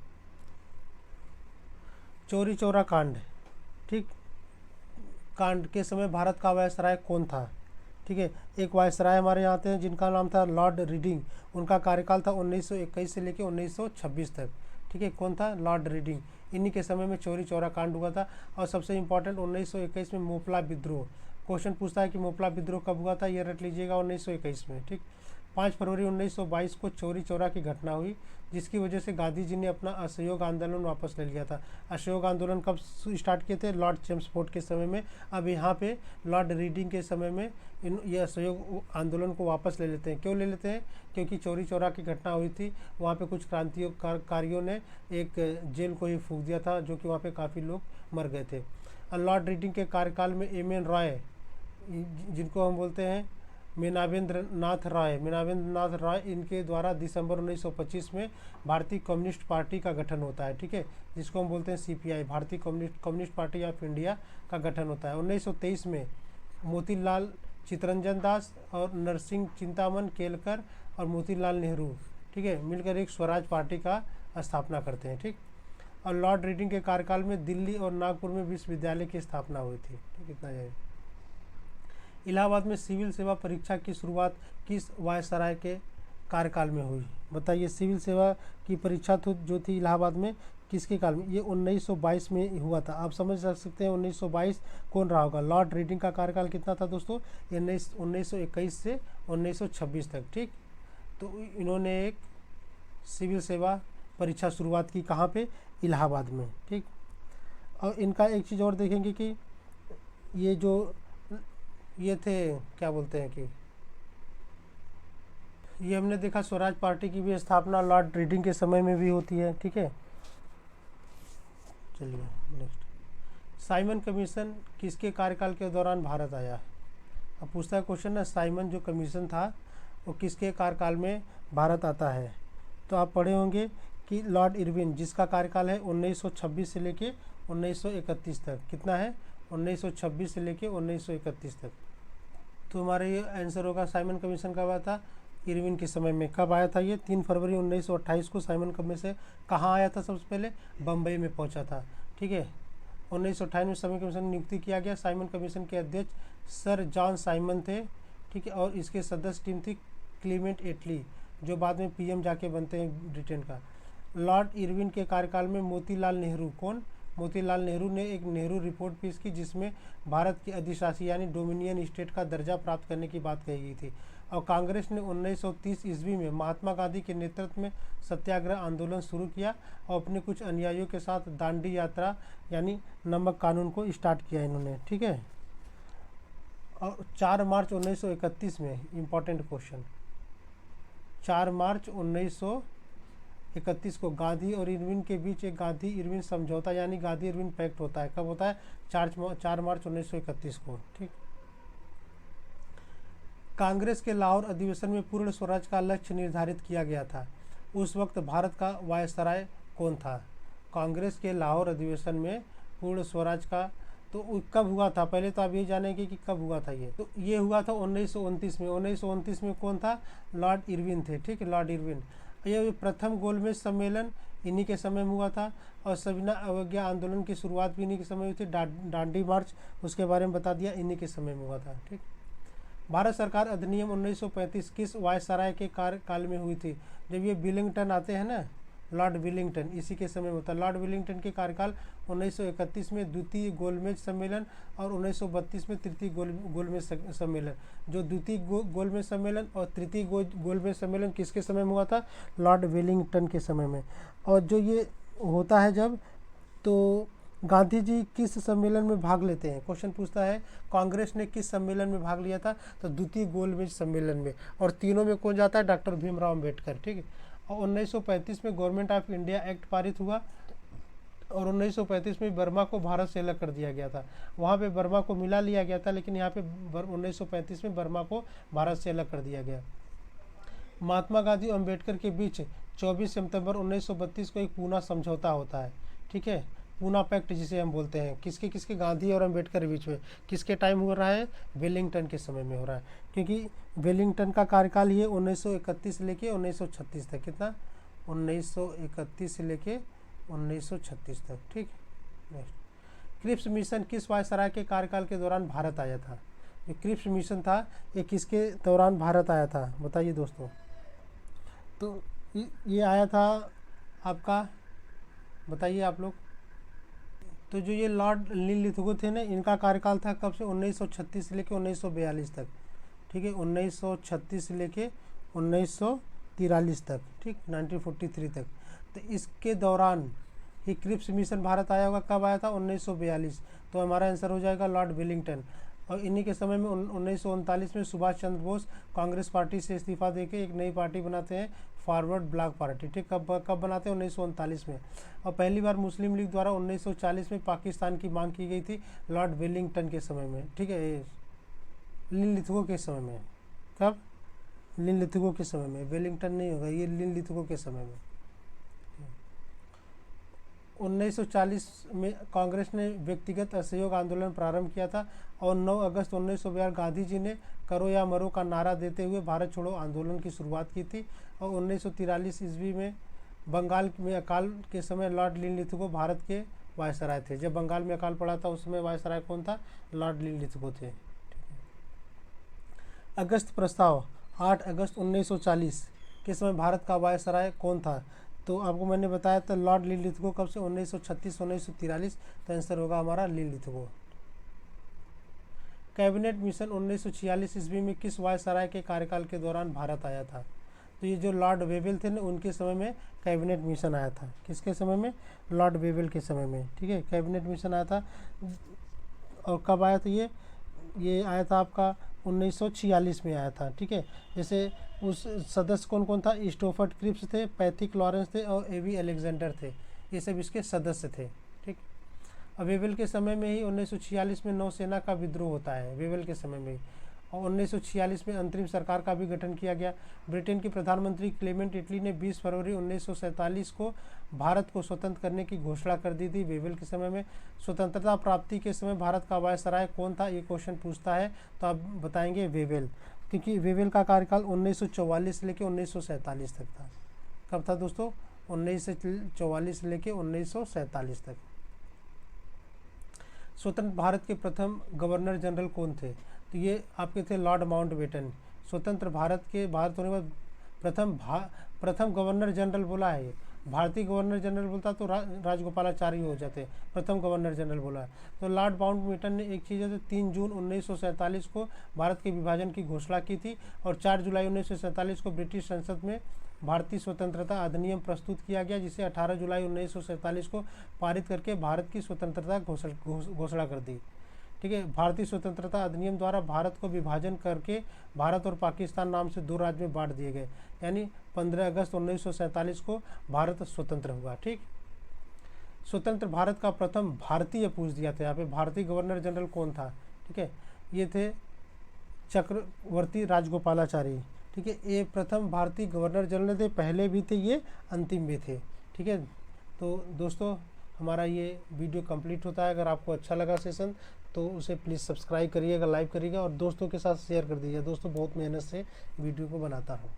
चौरी चौरा कांड, ठीक, कांड के समय भारत का वायसराय कौन था? ठीक है, एक वायसराय हमारे यहाँ आते हैं जिनका नाम था लॉर्ड रीडिंग। उनका कार्यकाल था 1921 से लेकर 1926 तक, ठीक है। कौन था? Lord reading. इन्हीं के समय में चौरी चौरा कांड हुआ था। और सबसे इम्पोर्टेंट 1921 में मोपला विद्रोह। क्वेश्चन पूछता है कि मोपला विद्रोह कब हुआ था? ये रट लीजिएगा 1921 में, ठीक। 5 फरवरी 1922 को चौरी चौरा की घटना हुई जिसकी वजह से गांधी जी ने अपना असहयोग आंदोलन वापस ले लिया था। असहयोग आंदोलन कब स्टार्ट किए थे? लॉर्ड चेम्सफोर्ड के समय में। अब यहाँ पे लॉर्ड रीडिंग के समय में ये असहयोग आंदोलन को वापस ले लेते हैं। क्यों ले लेते हैं? क्योंकि चौरी चौरा की घटना हुई थी, वहाँ पे कुछ क्रांतिकारियों ने एक जेल को ही फूंक दिया था जो कि वहाँ पे काफ़ी लोग मर गए थे। और लॉर्ड रीडिंग के कार्यकाल में एम.एन. रॉय, जिनको हम बोलते हैं मेनावेंद्र नाथ राय, इनके द्वारा दिसंबर 1925 में भारतीय कम्युनिस्ट पार्टी का गठन होता है, ठीक है, जिसको हम बोलते हैं सीपीआई, भारतीय कम्युनिस्ट पार्टी ऑफ इंडिया का गठन होता है। 1923 में मोतीलाल चितरंजन दास और नरसिंह चिंतामन केलकर और मोतीलाल नेहरू, ठीक है, मिलकर एक स्वराज पार्टी का स्थापना करते हैं, ठीक। और लॉर्ड रीडिंग के कार्यकाल में दिल्ली और नागपुर में विश्वविद्यालय की स्थापना हुई थी, ठीक, इतना है। इलाहाबाद में सिविल सेवा परीक्षा की शुरुआत किस वायसराय के कार्यकाल में हुई? बताइए, सिविल सेवा की परीक्षा तो जो थी इलाहाबाद में किसके काल में? ये 1922 में हुआ था। आप समझ सकते हैं 1922 कौन रहा होगा। लॉर्ड रीडिंग का कार्यकाल कितना था दोस्तों? 1921 से 1926 तक, ठीक। तो इन्होंने एक सिविल सेवा परीक्षा शुरुआत की कहाँ पे? इलाहाबाद में, ठीक। और इनका एक चीज़ और देखेंगे कि ये थे, क्या बोलते हैं कि ये हमने देखा स्वराज पार्टी की भी स्थापना लॉर्ड रीडिंग के समय में भी होती है, ठीक है। चलिए नेक्स्ट, साइमन कमीशन किसके कार्यकाल के दौरान भारत आया? अब पूछता है क्वेश्चन ना, साइमन जो कमीशन था वो किसके कार्यकाल में भारत आता है? तो आप पढ़े होंगे कि लॉर्ड इरविन, जिसका कार्यकाल है 1926 से लेके 1931 तक। कितना है? 1926 से लेके 1931 तक। तो हमारा ये आंसर होगा साइमन कमीशन कब आया था? इरविन के समय में। कब आया था ये? 3 फरवरी 1928 को साइमन कमीशन कहाँ आया था? सबसे पहले बम्बई में पहुंचा था, ठीक है। 1928 में साइमन कमीशन नियुक्ति किया गया। साइमन कमीशन के अध्यक्ष सर जॉन साइमन थे, ठीक है, और इसके सदस्य टीम थी क्लीमेंट एटली, जो बाद में पीएम जाके बनते हैं ब्रिटेन का। लॉर्ड इरविन के कार्यकाल में मोतीलाल नेहरू, कौन? मोतीलाल नेहरू ने एक नेहरू रिपोर्ट पेश की जिसमें भारत की अधिशासी यानी डोमिनियन स्टेट का दर्जा प्राप्त करने की बात कही गई थी। और कांग्रेस ने 1930 ईस्वी में महात्मा गांधी के नेतृत्व में सत्याग्रह आंदोलन शुरू किया और अपने कुछ अनुयायियों के साथ दांडी यात्रा यानी नमक कानून को स्टार्ट किया इन्होंने, ठीक है। और 4 मार्च 1931 में, इम्पॉर्टेंट क्वेश्चन, 4 मार्च 1931 को गांधी और इरविन के बीच एक गांधी इरविन समझौता यानी गांधी इरविन पैक्ट होता है। कब होता है? 4 मार्च 1931 को, ठीक। कांग्रेस के लाहौर अधिवेशन में पूर्ण स्वराज का लक्ष्य निर्धारित किया गया था। उस वक्त भारत का वायसराय कौन था? कांग्रेस के लाहौर अधिवेशन में पूर्ण स्वराज का तो कब हुआ था? पहले तो आप ये जानेंगे कि कब हुआ था ये। तो ये हुआ था 1929 में। 1929 में कौन था? लॉर्ड इरविन थे, ठीक है, लॉर्ड इरविन। ये प्रथम गोलमेज सम्मेलन इन्हीं के समय में हुआ था। और सविनय अवज्ञा आंदोलन की शुरुआत भी इन्हीं के समय हुई थी। दांडी मार्च उसके बारे में बता दिया, इन्हीं के समय में हुआ था। ठीक, भारत सरकार अधिनियम 1935 किस वायसराय के कार्यकाल में हुई थी? जब ये विलिंगटन आते हैं ना, लॉर्ड विलिंगटन, इसी के समय में होता है। लॉर्ड विलिंगटन के कार्यकाल 1931 में द्वितीय गोलमेज सम्मेलन और 1932 में तृतीय गोलमेज सम्मेलन। जो द्वितीय गोलमेज सम्मेलन और तृतीय गोलमेज सम्मेलन किसके समय में हुआ था? लॉर्ड विलिंगटन के समय में। और जो ये होता है जब, तो गांधी जी किस सम्मेलन में भाग लेते हैं? क्वेश्चन पूछता है कांग्रेस ने किस सम्मेलन में भाग लिया था? तो द्वितीय गोलमेज सम्मेलन में। और तीनों में कौन जाता है? डॉक्टर भीमराव अम्बेडकर। ठीक है। और 1935 में गवर्नमेंट ऑफ इंडिया एक्ट पारित हुआ और 1935 में बर्मा को भारत से अलग कर दिया गया था। वहाँ पे बर्मा को मिला लिया गया था, लेकिन यहाँ पे 1935 में बर्मा को भारत से अलग कर दिया गया। महात्मा गांधी और अम्बेडकर के बीच 24 सितंबर 1932 को एक पूना समझौता होता है। ठीक है, पूना पैक्ट जिसे हम बोलते हैं। किसके किसके? गांधी और अम्बेडकर के बीच में। किसके टाइम हो रहा है? वेलिंगटन के समय में हो रहा है, क्योंकि वेलिंगटन का कार्यकाल ये 1931 से लेके 1936 तक। कितना? 1931 से लेके 1936 तक। ठीक। नेक्स्ट, क्रिप्स मिशन किस वायसराय के कार्यकाल के दौरान भारत आया था? ये क्रिप्स मिशन था, ये किसके दौरान भारत आया था? बताइए दोस्तों। तो ये आया था आपका, बताइए आप लोग। तो जो ये लॉर्ड लिनलिथगो थे ना, इनका कार्यकाल था कब से? 1936 से लेके 1942 तक। ठीक है, 1936 से लेके 1943 तक। ठीक, 1943 तक। तो इसके दौरान ही क्रिप्स मिशन भारत आया होगा। कब आया था? 1942। तो हमारा आंसर हो जाएगा लॉर्ड विलिंगटन। और इन्हीं के समय में 1939 में सुभाष चंद्र बोस कांग्रेस पार्टी से इस्तीफा देके एक नई पार्टी बनाते हैं, फॉरवर्ड ब्लॉक पार्टी। ठीक, कब बनाते हैं? 1939 में। और पहली बार मुस्लिम लीग द्वारा 1940 में पाकिस्तान की मांग की गई थी, लॉर्ड विलिंगटन के समय में। ठीक है, लिनलिथगो के समय में। कब? लिनलिथगो के समय में। वेलिंगटन नहीं होगा, ये लिनलिथगो के समय में। 1940 में कांग्रेस ने व्यक्तिगत असहयोग आंदोलन प्रारंभ किया था और 9 अगस्त 1942 गांधी जी ने करो या मरो का नारा देते हुए भारत छोड़ो आंदोलन की शुरुआत की थी। और 1943 ईस्वी में बंगाल में अकाल के समय लॉर्ड लिनलिथगो भारत के वायसराय थे। जब बंगाल में अकाल पड़ा था उस समय वायसराय कौन था? लॉर्ड लिनलिथगो थे। अगस्त प्रस्ताव 8 अगस्त 1940 के समय भारत का वायसराय कौन था? तो आपको मैंने बताया था लॉर्ड लिनलिथगो। कब से? 1936 1943। तो आंसर होगा हमारा लिनलिथगो। कैबिनेट मिशन 1946 ईस्वी में किस वायसराय के कार्यकाल के दौरान भारत आया था? तो ये जो लॉर्ड वेवेल थे ना, उनके समय में कैबिनेट मिशन आया था। किसके समय में? लॉर्ड वेवेल के समय में। ठीक है, कैबिनेट मिशन आया था। और कब आया था ये आया था आपका 1946 में आया था। ठीक है, जैसे उस सदस्य कौन कौन था? स्टोफर्ड क्रिप्स थे, पैथिक लॉरेंस थे और एवी अलेक्जेंडर थे। ये सब इसके सदस्य थे। ठीक, और वेवेल के समय में ही 1946 में नौसेना का विद्रोह होता है, वेवेल के समय में ही। और 1946 में अंतरिम सरकार का भी गठन किया गया। ब्रिटेन के प्रधानमंत्री क्लेमेंट इटली ने 20 फरवरी 1947 को भारत को स्वतंत्र करने की घोषणा कर दी थी, वेवेल के समय में। स्वतंत्रता प्राप्ति के समय भारत का वायसराय कौन था? ये क्वेश्चन पूछता है, तो आप बताएंगे वेवेल, क्योंकि वेवेल का कार्यकाल 1944 से लेकर 1947 तक था। कब था दोस्तों? 1944 से लेकर 1947 तक। स्वतंत्र भारत के प्रथम गवर्नर जनरल कौन थे? तो ये आपके थे लॉर्ड माउंटबेटन। स्वतंत्र भारत के भारत होने के बाद प्रथम गवर्नर जनरल बोला है। भारतीय गवर्नर जनरल बोलता तो राजगोपालाचारी हो जाते। प्रथम गवर्नर जनरल बोला है। तो लॉर्ड माउंटबेटन ने एक चीज़ है, 3 जून 1947 को भारत के विभाजन की घोषणा की थी और 4 जुलाई 1947 को ब्रिटिश संसद में भारतीय स्वतंत्रता अधिनियम प्रस्तुत किया गया, जिसे 18 जुलाई 1947 को पारित करके भारत की स्वतंत्रता घोषणा कर दी। ठीक है, भारतीय स्वतंत्रता अधिनियम द्वारा भारत को विभाजन करके भारत और पाकिस्तान नाम से 2 राज्य में बांट दिए गए, यानी 15 अगस्त 1947 को भारत स्वतंत्र हुआ। ठीक, स्वतंत्र भारत का प्रथम भारतीय पूछ दिया था यहाँ पे, भारतीय गवर्नर जनरल कौन था? ठीक है, ये थे चक्रवर्ती राजगोपालाचारी। ठीक है, ये प्रथम भारतीय गवर्नर जनरल थे, पहले भी थे ये, अंतिम भी थे। ठीक है, तो दोस्तों हमारा ये वीडियो कंप्लीट होता है। अगर आपको अच्छा लगा सेशन तो उसे प्लीज़ सब्सक्राइब करिएगा, लाइक करिएगा और दोस्तों के साथ शेयर कर दीजिएगा। दोस्तों बहुत मेहनत से वीडियो को बनाता हूँ।